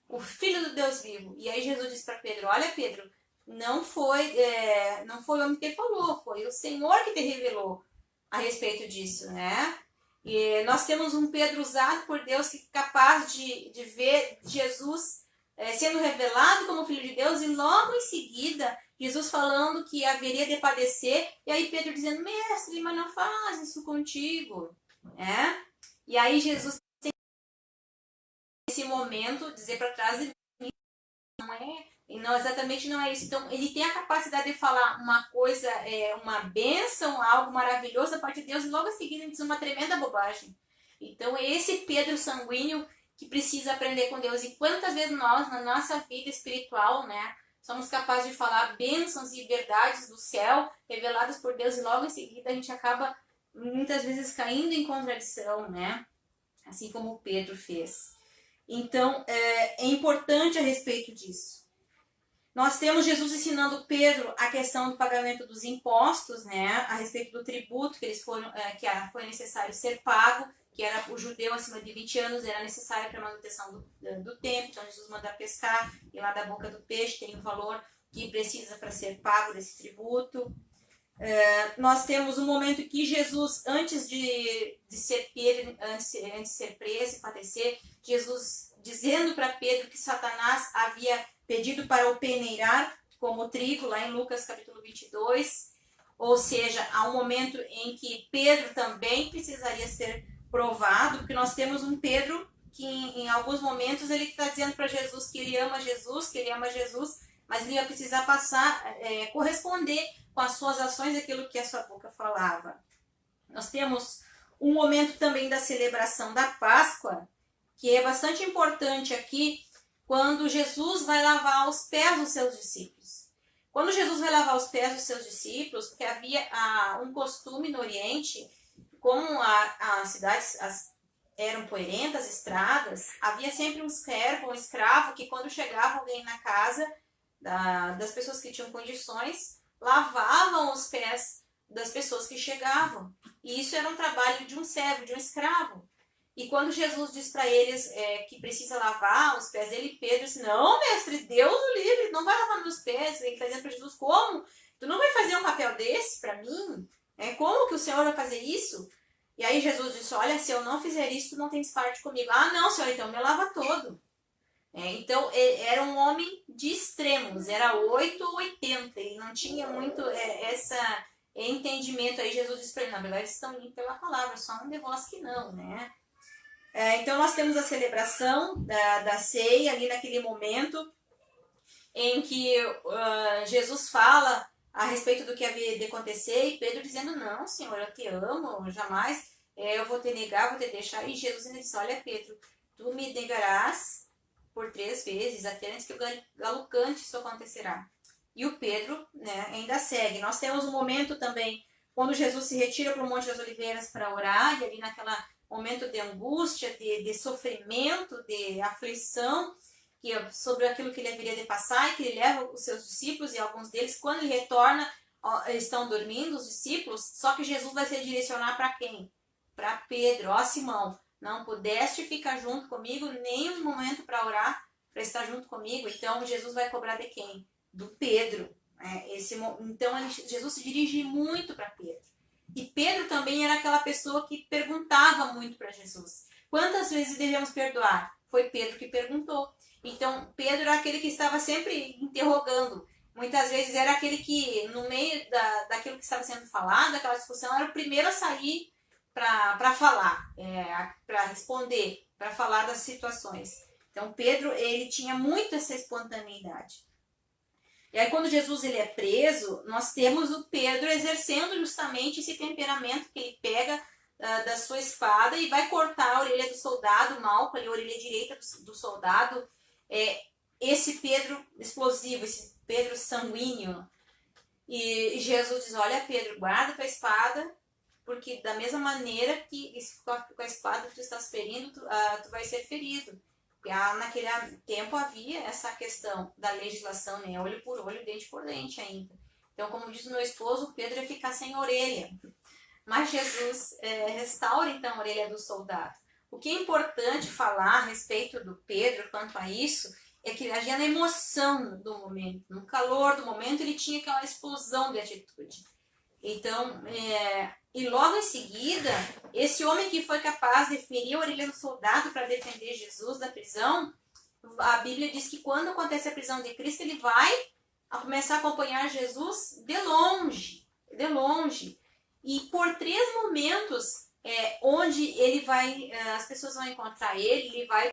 o Filho do Deus vivo. E aí Jesus diz para Pedro, olha Pedro, não foi o homem que te falou, foi o Senhor que te revelou a respeito disso, E nós temos um Pedro usado por Deus que é capaz de ver Jesus sendo revelado como Filho de Deus, e logo em seguida Jesus falando que haveria de padecer, e aí Pedro dizendo, mestre, mas não faz isso contigo, E aí Jesus tem esse momento dizer para trás de mim, não, exatamente não é isso. Então ele tem a capacidade de falar uma coisa, uma bênção, algo maravilhoso da parte de Deus, e logo em seguida ele diz uma tremenda bobagem. Então é esse Pedro sanguíneo que precisa aprender com Deus. E quantas vezes nós, na nossa vida espiritual, somos capazes de falar bênçãos e verdades do céu reveladas por Deus, e logo em seguida a gente acaba muitas vezes caindo em contradição, assim como Pedro fez. Então é importante a respeito disso. Nós temos Jesus ensinando Pedro a questão do pagamento dos impostos, né, a respeito do tributo que eles foram, foi necessário ser pago, que era o judeu acima de 20 anos, era necessário para a manutenção do templo. Então Jesus manda pescar e lá da boca do peixe tem o valor que precisa para ser pago desse tributo. Nós temos um momento que Jesus, antes de ser Pedro, antes de ser preso e padecer, Jesus dizendo para Pedro que Satanás havia pedido para o peneirar como trigo, lá em Lucas capítulo 22, ou seja, há um momento em que Pedro também precisaria ser provado, porque nós temos um Pedro que em alguns momentos ele está dizendo para Jesus que ele ama Jesus, mas ele ia precisar corresponder com as suas ações aquilo que a sua boca falava. Nós temos um momento também da celebração da Páscoa, que é bastante importante aqui, quando Jesus vai lavar os pés dos seus discípulos. Quando Jesus vai lavar os pés dos seus discípulos, porque havia um costume no Oriente, como as cidades eram poeirentas, estradas, havia sempre um servo, um escravo, que quando chegava alguém na casa das pessoas que tinham condições, lavavam os pés das pessoas que chegavam. E isso era um trabalho de um servo, de um escravo. E quando Jesus diz para eles que precisa lavar os pés dele, Pedro disse, não, mestre, Deus o livre, não vai lavar meus pés. Ele está dizendo para Jesus, como? Tu não vai fazer um papel desse para mim? Como que o Senhor vai fazer isso? E aí Jesus disse, olha, se eu não fizer isso, tu não tens parte comigo. Ah, não, Senhor, então me lava todo. Então, era um homem de extremos, era 8 ou 80, ele não tinha muito esse entendimento. Aí Jesus disse para ele, na verdade, eles estão limpos pela palavra, só um de vós que não, né? Então, nós temos a celebração da ceia ali naquele momento em que Jesus fala a respeito do que havia de acontecer, e Pedro dizendo, não, Senhor, eu te amo, jamais eu vou te negar, vou te deixar. E Jesus ainda disse, olha, Pedro, tu me negarás por 3 vezes, até antes que o galo cante, isso acontecerá. E o Pedro, né, ainda segue. Nós temos um momento também, quando Jesus se retira para o Monte das Oliveiras para orar, e ali naquele momento de angústia, de sofrimento, de aflição, sobre aquilo que ele haveria de passar, e que ele leva os seus discípulos, e alguns deles, quando ele retorna, estão dormindo, os discípulos, só que Jesus vai se direcionar para quem? Para Pedro, Simão, não pudeste ficar junto comigo nem um momento para orar, para estar junto comigo. Então Jesus vai cobrar de quem? Do Pedro. Então Jesus se dirige muito para Pedro. E Pedro também era aquela pessoa que perguntava muito para Jesus. Quantas vezes devemos perdoar? Foi Pedro que perguntou. Então Pedro era aquele que estava sempre interrogando. Muitas vezes era aquele que no meio daquilo que estava sendo falado, daquela discussão, era o primeiro a sair para falar, para responder, para falar das situações. Então Pedro, ele tinha muito essa espontaneidade. E aí quando Jesus ele é preso, nós temos o Pedro exercendo justamente esse temperamento que ele pega da sua espada e vai cortar a orelha do soldado, Malco, ali, a orelha direita do soldado. Esse Pedro explosivo, esse Pedro sanguíneo. E Jesus diz, olha Pedro, guarda tua espada, porque da mesma maneira que com a espada tu estás ferindo, tu vai ser ferido. Porque naquele tempo havia essa questão da legislação, né? Olho por olho, dente por dente ainda. Então, como diz o meu esposo, Pedro ia ficar sem orelha. Mas Jesus restaura então a orelha do soldado. O que é importante falar a respeito do Pedro quanto a isso é que ele agia na emoção do momento, no calor do momento, ele tinha aquela explosão de atitude. Então, e logo em seguida, esse homem que foi capaz de ferir a orelha do soldado para defender Jesus da prisão, a Bíblia diz que quando acontece a prisão de Cristo, ele vai começar a acompanhar Jesus de longe. E por 3 momentos, onde ele vai, as pessoas vão encontrar ele vai,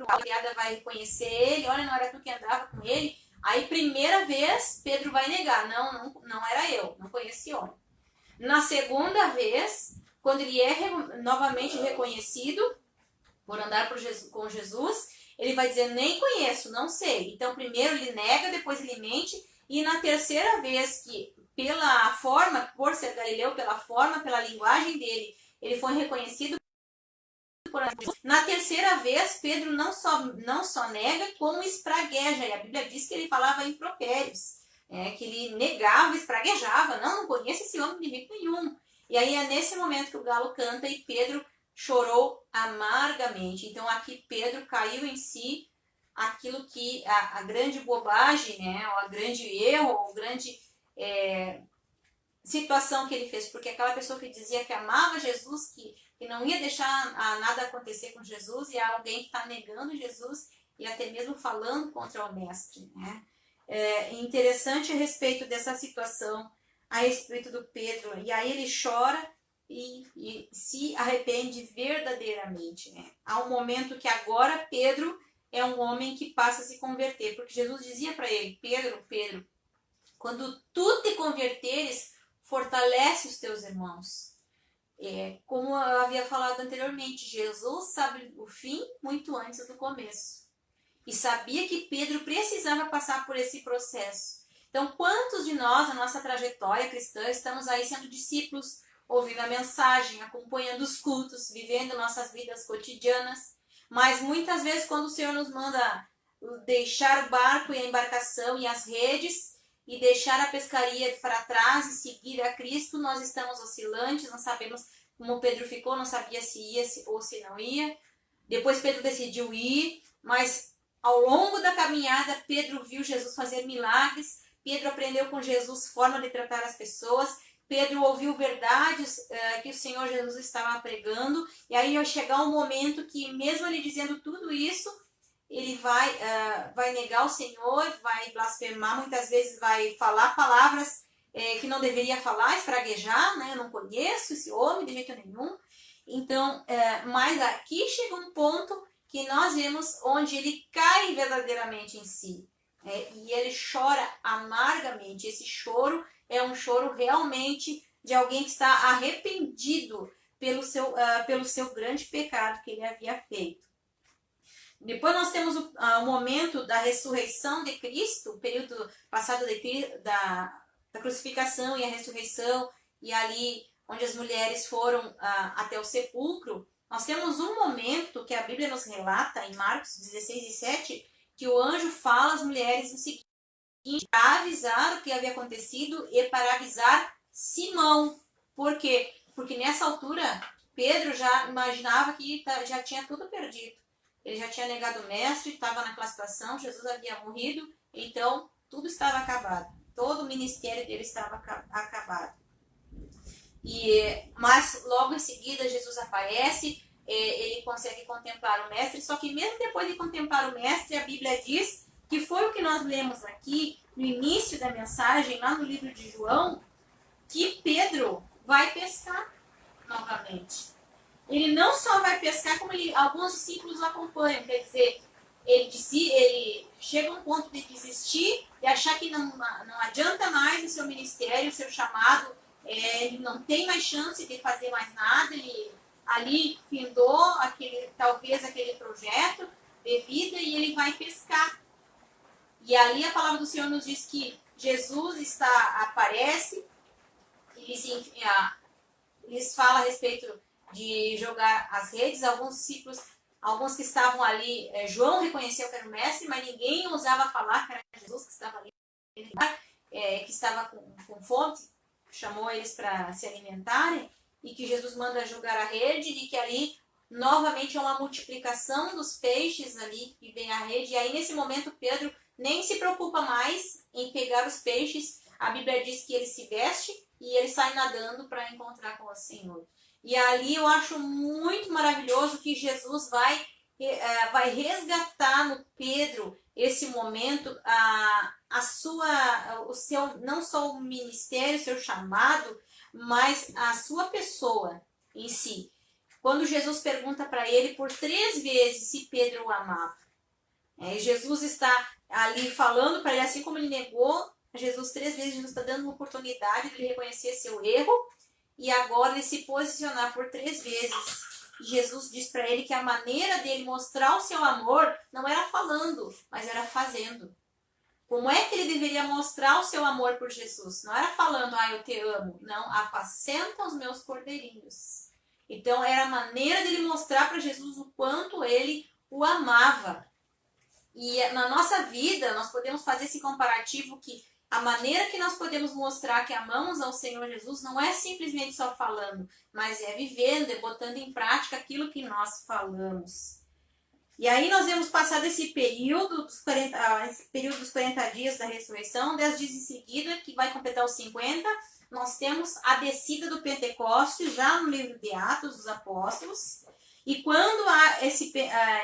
a criada vai reconhecer ele, olha, não era tu que andava com ele. Aí, primeira vez, Pedro vai negar, não era eu, não conheço esse homem. Na segunda vez, quando ele é novamente reconhecido por andar com Jesus, ele vai dizer, nem conheço, não sei. Então, primeiro ele nega, depois ele mente, e na terceira vez que, pela forma, por ser galileu, pela forma, pela linguagem dele, ele foi reconhecido Na terceira vez, Pedro não só nega, como espragueja. E a Bíblia diz que ele falava impropérios, que ele negava, espraguejava. Não conheço esse homem de jeito nenhum. E aí é nesse momento que o galo canta e Pedro chorou amargamente. Então aqui Pedro caiu em si aquilo que a grande bobagem, né, o grande erro, o grande situação que ele fez, porque aquela pessoa que dizia que amava Jesus, que não ia deixar nada acontecer com Jesus, e há alguém que está negando Jesus e até mesmo falando contra o mestre, né? É interessante a respeito dessa situação, a respeito do Pedro, e aí ele chora e se arrepende verdadeiramente, né? Há um momento que agora Pedro é um homem que passa a se converter, porque Jesus dizia para ele: Pedro, Pedro, quando tu te converteres, fortalece os teus irmãos. Como eu havia falado anteriormente, Jesus sabe o fim muito antes do começo. E sabia que Pedro precisava passar por esse processo. Então, quantos de nós, na nossa trajetória cristã, estamos aí sendo discípulos, ouvindo a mensagem, acompanhando os cultos, vivendo nossas vidas cotidianas, mas muitas vezes quando o Senhor nos manda deixar o barco e a embarcação e as redes e deixar a pescaria para trás e seguir a Cristo, nós estamos oscilantes, não sabemos como Pedro ficou, não sabia se ia ou se não ia. Depois Pedro decidiu ir, mas ao longo da caminhada Pedro viu Jesus fazer milagres, Pedro aprendeu com Jesus forma de tratar as pessoas, Pedro ouviu verdades que o Senhor Jesus estava pregando, e aí ia chegar um momento que, mesmo ele dizendo tudo isso, ele vai negar o Senhor, vai blasfemar, muitas vezes vai falar palavras que não deveria falar, espraguejar, né? Eu não conheço esse homem de jeito nenhum. Então, mas aqui chega um ponto que nós vemos onde ele cai verdadeiramente em si. E ele chora amargamente. Esse choro é um choro realmente de alguém que está arrependido pelo seu grande pecado que ele havia feito. Depois nós temos o momento da ressurreição de Cristo, o período passado da crucificação e a ressurreição, e ali onde as mulheres foram até o sepulcro. Nós temos um momento que a Bíblia nos relata, em Marcos 16:7, que o anjo fala às mulheres o seguinte: para avisar o que havia acontecido e para avisar Simão. Por quê? Porque nessa altura Pedro já imaginava que já tinha tudo perdido. Ele já tinha negado o mestre, estava naquela situação, Jesus havia morrido, então tudo estava acabado. Todo o ministério dele estava acabado. Mas logo em seguida Jesus aparece, ele consegue contemplar o mestre, só que mesmo depois de contemplar o mestre, a Bíblia diz que foi o que nós lemos aqui no início da mensagem, lá no livro de João, que Pedro vai pescar novamente. Ele não só vai pescar, como alguns discípulos o acompanham, quer dizer, ele chega a um ponto de desistir e achar que não adianta mais o seu ministério, o seu chamado, ele não tem mais chance de fazer mais nada, ele ali findou talvez aquele projeto de vida e ele vai pescar. E ali a palavra do Senhor nos diz que Jesus aparece e lhes fala a respeito de jogar as redes. Alguns discípulos, alguns que estavam ali, João reconheceu que era o mestre, mas ninguém ousava falar que era Jesus que estava ali, que estava com fome, chamou eles para se alimentarem, e que Jesus manda jogar a rede, e que ali novamente é uma multiplicação dos peixes ali que vem a rede, e aí nesse momento Pedro nem se preocupa mais em pegar os peixes. A Bíblia diz que ele se veste e ele sai nadando para encontrar com o Senhor. E ali eu acho muito maravilhoso que Jesus vai resgatar no Pedro esse momento, o seu, não só o ministério, o seu chamado, mas a sua pessoa em si. Quando Jesus pergunta para ele por 3 vezes se Pedro o amava. Jesus está ali falando para ele, assim como ele negou Jesus 3 vezes, Jesus está dando uma oportunidade de ele reconhecer seu erro e agora ele se posicionar por 3 vezes. Jesus diz para ele que a maneira dele mostrar o seu amor não era falando, mas era fazendo. Como é que ele deveria mostrar o seu amor por Jesus? Não era falando, eu te amo. Não, apacenta os meus cordeirinhos. Então era a maneira dele mostrar para Jesus o quanto ele o amava. E na nossa vida nós podemos fazer esse comparativo que a maneira que nós podemos mostrar que amamos ao Senhor Jesus não é simplesmente só falando, mas é vivendo, é botando em prática aquilo que nós falamos. E aí nós vemos passado esse período dos 40 dias da ressurreição, 10 dias em seguida, que vai completar os 50, nós temos a descida do Pentecostes, já no livro de Atos dos Apóstolos. E quando há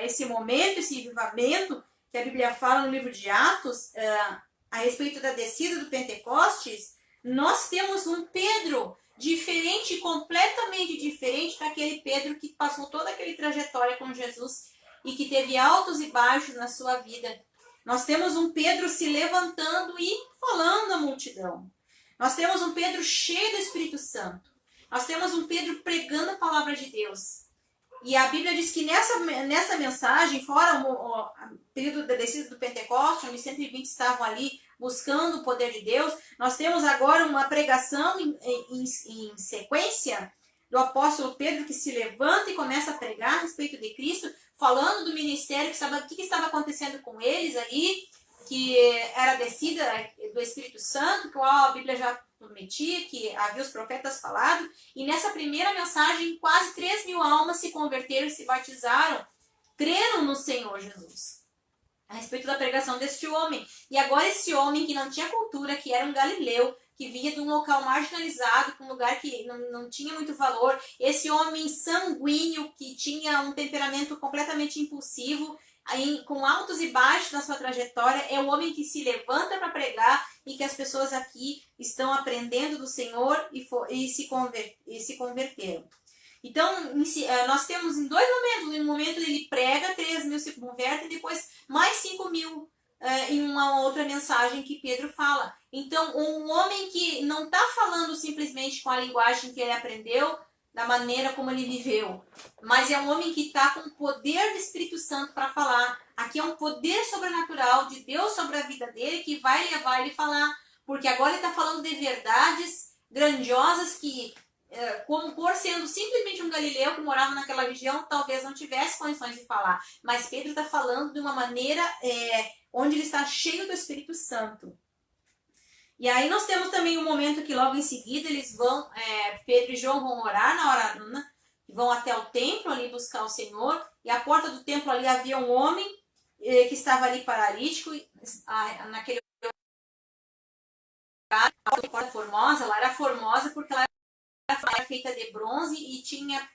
esse momento, esse avivamento, que a Bíblia fala no livro de Atos, a respeito da descida do Pentecostes, nós temos um Pedro diferente, completamente diferente daquele Pedro que passou toda aquela trajetória com Jesus e que teve altos e baixos na sua vida. Nós temos um Pedro se levantando e falando à multidão. Nós temos um Pedro cheio do Espírito Santo. Nós temos um Pedro pregando a palavra de Deus. E a Bíblia diz que nessa mensagem, fora o período da descida do Pentecostes, onde 120 estavam ali buscando o poder de Deus, nós temos agora uma pregação em sequência do apóstolo Pedro que se levanta e começa a pregar a respeito de Cristo, falando do ministério, o que estava acontecendo com eles ali, que era a descida do Espírito Santo, que a Bíblia já prometia, que havia os profetas falado, e nessa primeira mensagem quase 3.000 almas se converteram, se batizaram, creram no Senhor Jesus, a respeito da pregação deste homem. E agora esse homem que não tinha cultura, que era um galileu, que vinha de um local marginalizado, um lugar que não tinha muito valor, esse homem sanguíneo, que tinha um temperamento completamente impulsivo, com altos e baixos na sua trajetória, é o homem que se levanta para pregar e que as pessoas aqui estão aprendendo do Senhor e se converteram. Então, nós temos em 2 momentos. Um momento ele prega, 3.000 se convertem, depois mais 5.000 em uma outra mensagem que Pedro fala. Então, um homem que não está falando simplesmente com a linguagem que ele aprendeu, da maneira como ele viveu, mas é um homem que está com o poder do Espírito Santo para falar. Aqui é um poder sobrenatural de Deus sobre a vida dele que vai levar ele a falar, porque agora ele está falando de verdades grandiosas que, como por sendo simplesmente um galileu que morava naquela região, talvez não tivesse condições de falar, mas Pedro está falando de uma maneira onde ele está cheio do Espírito Santo. E aí nós temos também um momento que logo em seguida eles vão, Pedro e João vão orar na hora nona, vão até o templo ali buscar o Senhor, e à porta do templo ali havia um homem que estava ali paralítico, naquele lugar, a porta formosa, ela era formosa porque ela era feita de bronze e tinha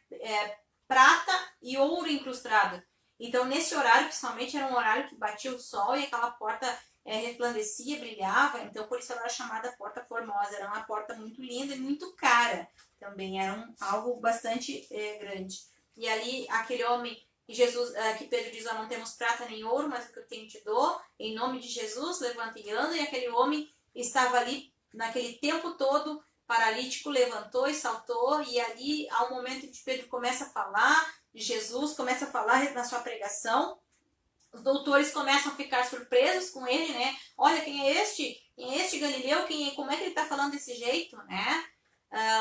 prata e ouro incrustado. Então nesse horário, principalmente, era um horário que batia o sol e aquela porta resplandecia, brilhava, então por isso ela era chamada Porta Formosa. Era uma porta muito linda e muito cara também, era algo bastante grande. E ali aquele homem, que Pedro diz: não temos prata nem ouro, mas o que eu tenho te dou, em nome de Jesus, levanta e anda. E aquele homem estava ali naquele tempo todo paralítico, levantou e saltou, e ali há um momento que Pedro começa a falar de Jesus, começa a falar na sua pregação. Os doutores começam a ficar surpresos com ele, né? Olha, quem é este? Quem é este Galileu? Como é que ele está falando desse jeito, né?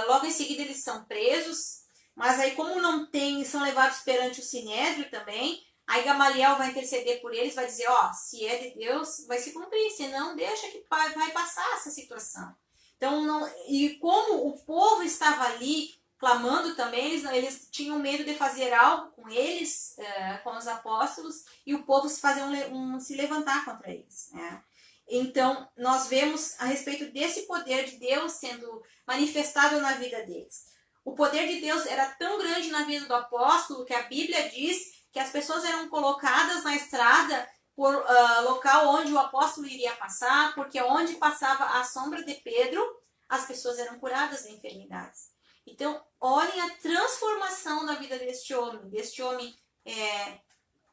Logo em seguida eles são presos, mas aí como não tem, são levados perante o Sinédrio também. Aí Gamaliel vai interceder por eles, vai dizer: se é de Deus, vai se cumprir, senão deixa que vai passar essa situação. Então, e como o povo estava ali clamando também, eles tinham medo de fazer algo com eles, com os apóstolos, e o povo se levantar contra eles, né? Então, nós vemos a respeito desse poder de Deus sendo manifestado na vida deles. O poder de Deus era tão grande na vida do apóstolo que a Bíblia diz que as pessoas eram colocadas na estrada por local onde o apóstolo iria passar, porque onde passava a sombra de Pedro, as pessoas eram curadas de enfermidades. Então, olhem a transformação da vida deste homem,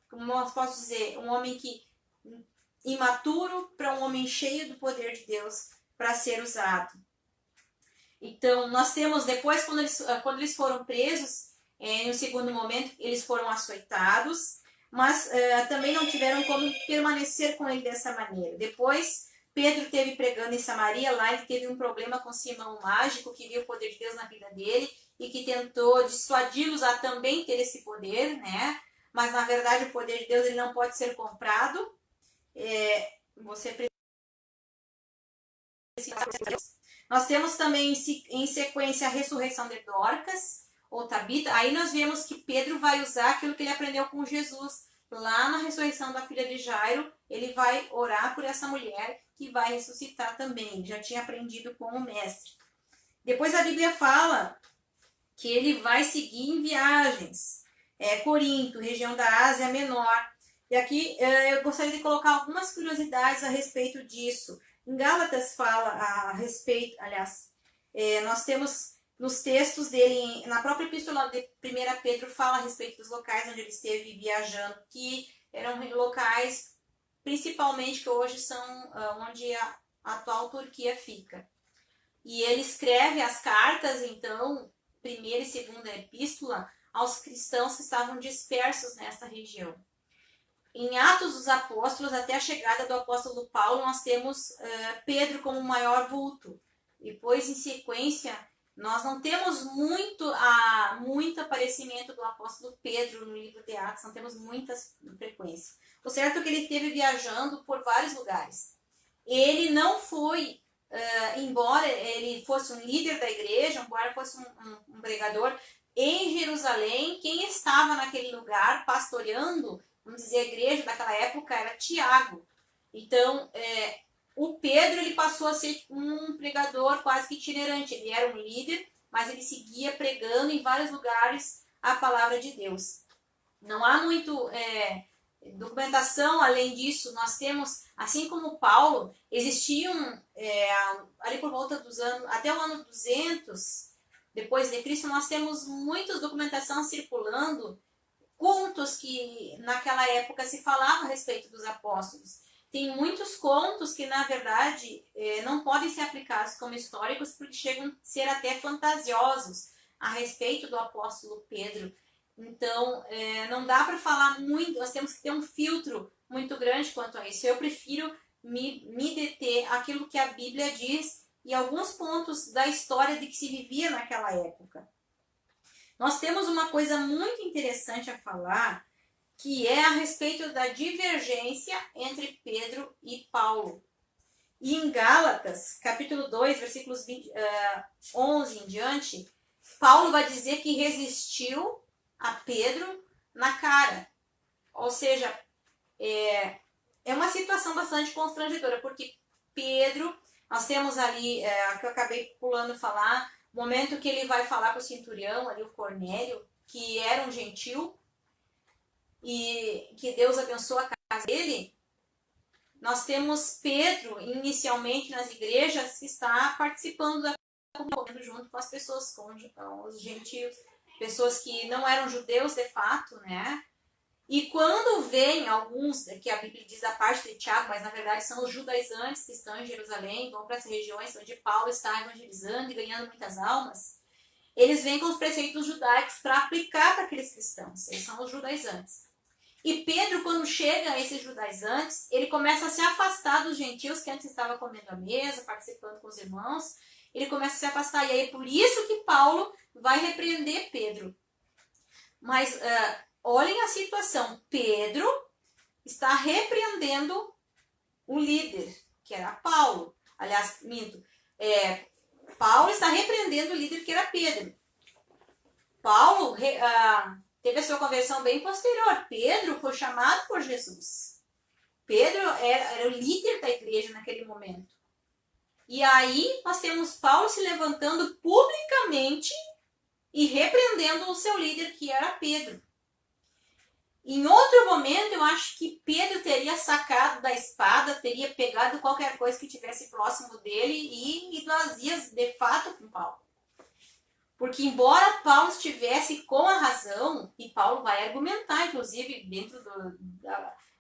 como eu posso dizer, um homem imaturo para um homem cheio do poder de Deus para ser usado. Então, nós temos depois, quando eles foram presos, no segundo momento, eles foram açoitados, mas também não tiveram como permanecer com ele dessa maneira. Depois, Pedro teve pregando em Samaria, lá ele teve um problema com Simão mágico, que viu o poder de Deus na vida dele, e que tentou dissuadi-los a também ter esse poder, né? Mas na verdade o poder de Deus ele não pode ser comprado. Você precisa. Nós temos também em sequência a ressurreição de Dorcas ou Tabita. Aí nós vemos que Pedro vai usar aquilo que ele aprendeu com Jesus. Lá na ressurreição da filha de Jairo, ele vai orar por essa mulher que vai ressuscitar também. Ele já tinha aprendido com o mestre. Depois a Bíblia fala que ele vai seguir em viagens. Corinto, região da Ásia Menor. E aqui eu gostaria de colocar algumas curiosidades a respeito disso. Em Gálatas fala a respeito, aliás, nós temos nos textos dele, na própria epístola de 1 Pedro, fala a respeito dos locais onde ele esteve viajando, que eram locais, principalmente, que hoje são onde a atual Turquia fica. E ele escreve as cartas, então, primeira e segunda epístola, aos cristãos que estavam dispersos nesta região. Em Atos dos Apóstolos, até a chegada do apóstolo Paulo, nós temos Pedro como o maior vulto. Depois, em sequência, nós não temos muito aparecimento do apóstolo Pedro no livro de Atos, não temos muitas frequências. O certo é que ele esteve viajando por vários lugares. Ele não foi, embora ele fosse um líder da igreja, embora fosse um pregador, em Jerusalém, quem estava naquele lugar pastoreando, vamos dizer, a igreja daquela época era Tiago. Então, o Pedro ele passou a ser um pregador quase que itinerante. Ele era um líder, mas ele seguia pregando em vários lugares a palavra de Deus. Não há muito documentação além disso. Nós temos, assim como Paulo, existiam ali por volta dos anos, até o ano 200 depois de Cristo, nós temos muita documentação circulando, contos que naquela época se falava a respeito dos apóstolos. Tem muitos contos que, na verdade, não podem ser aplicados como históricos porque chegam a ser até fantasiosos a respeito do apóstolo Pedro. Então, não dá para falar muito, nós temos que ter um filtro muito grande quanto a isso. Eu prefiro me deter àquilo que a Bíblia diz e alguns pontos da história de que se vivia naquela época. Nós temos uma coisa muito interessante a falar, que é a respeito da divergência entre Pedro e Paulo. E em Gálatas, capítulo 2, versículos 11 em diante, Paulo vai dizer que resistiu a Pedro na cara. Ou seja, é uma situação bastante constrangedora, porque Pedro, nós temos ali, que eu acabei pulando falar, o momento que ele vai falar para o centurião, ali o Cornélio, que era um gentil, e que Deus abençoa a casa dele, nós temos Pedro, inicialmente nas igrejas, que está participando da comunhão junto com as pessoas, com os gentios, pessoas que não eram judeus de fato, né? E quando vem alguns, que a Bíblia diz a parte de Tiago, mas na verdade são os judaizantes que estão em Jerusalém, vão para as regiões onde Paulo está evangelizando e ganhando muitas almas, eles vêm com os preceitos judaicos para aplicar para aqueles cristãos, eles são os judaizantes. E Pedro, quando chega a esses judaizantes, ele começa a se afastar dos gentios que antes estavam comendo à mesa, participando com os irmãos, ele começa a se afastar, e aí é por isso que Paulo vai repreender Pedro. Mas olhem a situação, Pedro está repreendendo o líder, que era Paulo. Aliás, minto, Paulo está repreendendo o líder que era Pedro. Paulo teve a sua conversão bem posterior. Pedro foi chamado por Jesus. Pedro era o líder da igreja naquele momento. E aí nós temos Paulo se levantando publicamente e repreendendo o seu líder, que era Pedro. Em outro momento, eu acho que Pedro teria sacado da espada, teria pegado qualquer coisa que estivesse próximo dele e ido às vias de fato com Paulo. Porque embora Paulo estivesse com a razão, e Paulo vai argumentar, inclusive, dentro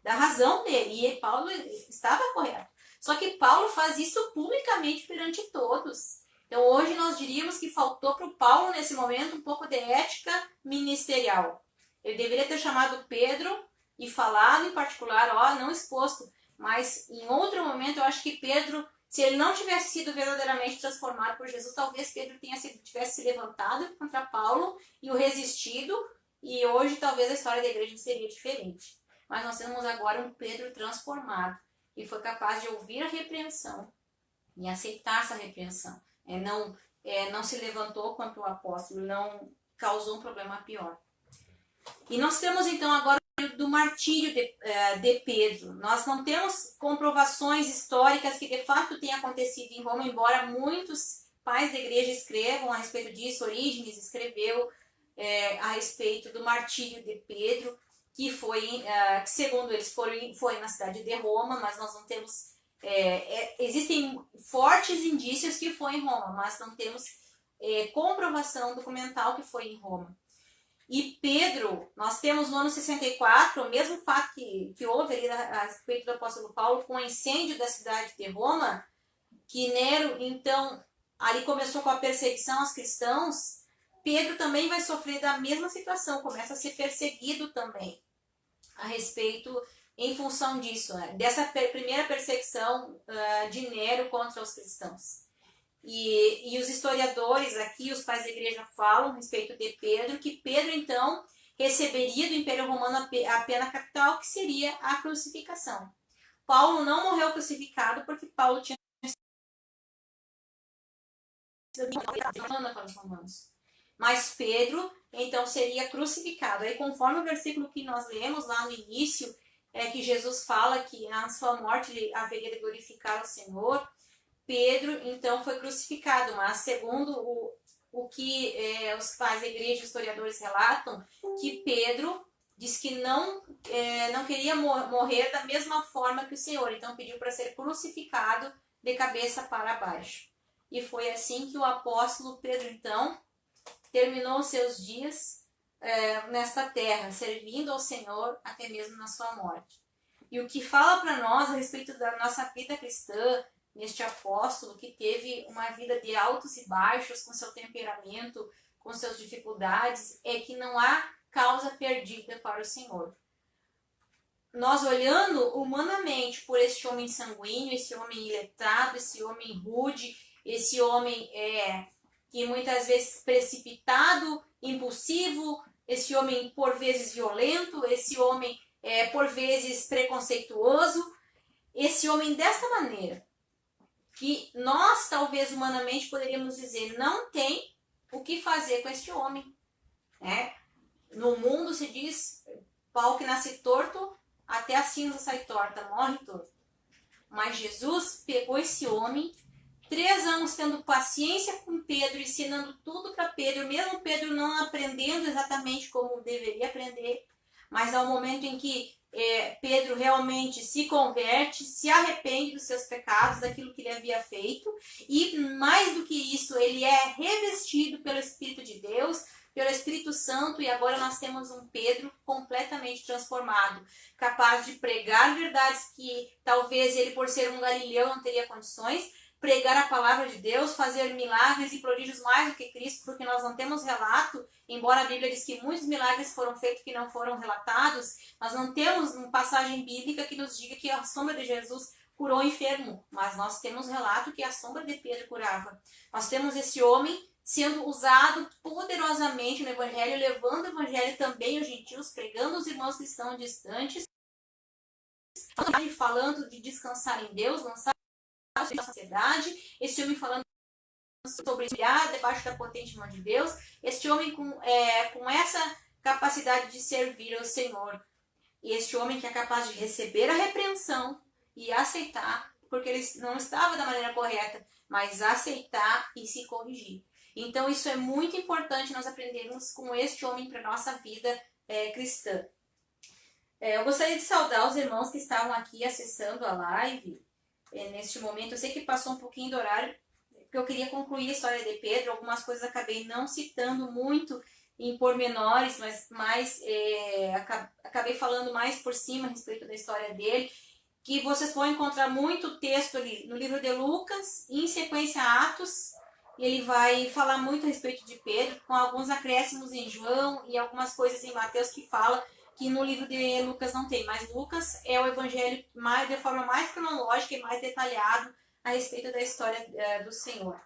da razão dele, e Paulo estava correto. Só que Paulo faz isso publicamente perante todos. Então hoje nós diríamos que faltou para o Paulo, nesse momento, um pouco de ética ministerial. Ele deveria ter chamado Pedro e falado em particular, não exposto, mas em outro momento eu acho que Pedro Se ele não tivesse sido verdadeiramente transformado por Jesus, talvez Pedro tivesse se levantado contra Paulo e o resistido, e hoje talvez a história da igreja seria diferente. Mas nós temos agora um Pedro transformado, que foi capaz de ouvir a repreensão e aceitar essa repreensão. Não se levantou contra o apóstolo, não causou um problema pior. E nós temos então agora do martírio de Pedro. Nós não temos comprovações históricas que de fato tenha acontecido em Roma, embora muitos pais da igreja escrevam a respeito disso. Orígenes escreveu a respeito do martírio de Pedro, que foi, segundo eles, foi na cidade de Roma, mas nós não temos... existem fortes indícios que foi em Roma, mas não temos comprovação documental que foi em Roma. E Pedro, nós temos no ano 64, o mesmo fato que houve ali a respeito do apóstolo Paulo com o incêndio da cidade de Roma, que Nero, então, ali começou com a perseguição aos cristãos. Pedro também vai sofrer da mesma situação, começa a ser perseguido também a respeito, em função disso, né? Dessa primeira perseguição de Nero contra os cristãos. E os historiadores aqui, os pais da igreja, falam a respeito de Pedro, que Pedro, então, receberia do Império Romano a pena capital, que seria a crucificação. Paulo não morreu crucificado porque Paulo tinha para os romanos. Mas Pedro, então, seria crucificado. Aí, conforme o versículo que nós lemos lá no início, que Jesus fala que na sua morte ele haveria de glorificar o Senhor, Pedro, então, foi crucificado, mas segundo o que os pais da igreja, historiadores relatam, que Pedro diz que não queria morrer da mesma forma que o Senhor, então pediu para ser crucificado de cabeça para baixo. E foi assim que o apóstolo Pedro, então, terminou os seus dias nesta terra, servindo ao Senhor até mesmo na sua morte. E o que fala para nós a respeito da nossa vida cristã, neste apóstolo que teve uma vida de altos e baixos com seu temperamento, com suas dificuldades, é que não há causa perdida para o Senhor. Nós olhando humanamente por este homem sanguíneo, esse homem iletrado, esse homem rude, esse homem que muitas vezes precipitado, impulsivo, esse homem por vezes violento, esse homem por vezes preconceituoso, esse homem desta maneira, que nós, talvez humanamente, poderíamos dizer, não tem o que fazer com este homem. No mundo se diz, pau que nasce torto, até a cinza sai torta, morre torto. Mas Jesus pegou esse homem, 3 anos tendo paciência com Pedro, ensinando tudo para Pedro, mesmo Pedro não aprendendo exatamente como deveria aprender, mas ao momento em que Pedro realmente se converte, se arrepende dos seus pecados, daquilo que ele havia feito, e mais do que isso, ele é revestido pelo Espírito de Deus, pelo Espírito Santo, e agora nós temos um Pedro completamente transformado, capaz de pregar verdades que talvez ele, por ser um galileu, não teria condições, pregar a palavra de Deus, fazer milagres e prodígios mais do que Cristo, porque nós não temos relato, embora a Bíblia diz que muitos milagres foram feitos que não foram relatados, nós não temos uma passagem bíblica que nos diga que a sombra de Jesus curou o enfermo, mas nós temos relato que a sombra de Pedro curava. Nós temos esse homem sendo usado poderosamente no Evangelho, levando o Evangelho também aos gentios, pregando os irmãos que estão distantes, falando de descansar em Deus, lançar a sociedade, esse homem falando sobre brilhar debaixo da potente mão de Deus, este homem com essa capacidade de servir ao Senhor, e este homem que é capaz de receber a repreensão e aceitar, porque ele não estava da maneira correta, mas aceitar e se corrigir. Então isso é muito importante nós aprendermos com este homem para a nossa vida cristã. Eu gostaria de saudar os irmãos que estavam aqui acessando a live neste momento. Eu sei que passou um pouquinho do horário, porque eu queria concluir a história de Pedro. Algumas coisas acabei não citando muito em pormenores, mas acabei falando mais por cima a respeito da história dele, que vocês vão encontrar muito texto ali no livro de Lucas, em sequência Atos, e ele vai falar muito a respeito de Pedro, com alguns acréscimos em João e algumas coisas em Mateus que fala que no livro de Lucas não tem, mas Lucas é o evangelho de forma mais cronológica e mais detalhado a respeito da história do Senhor.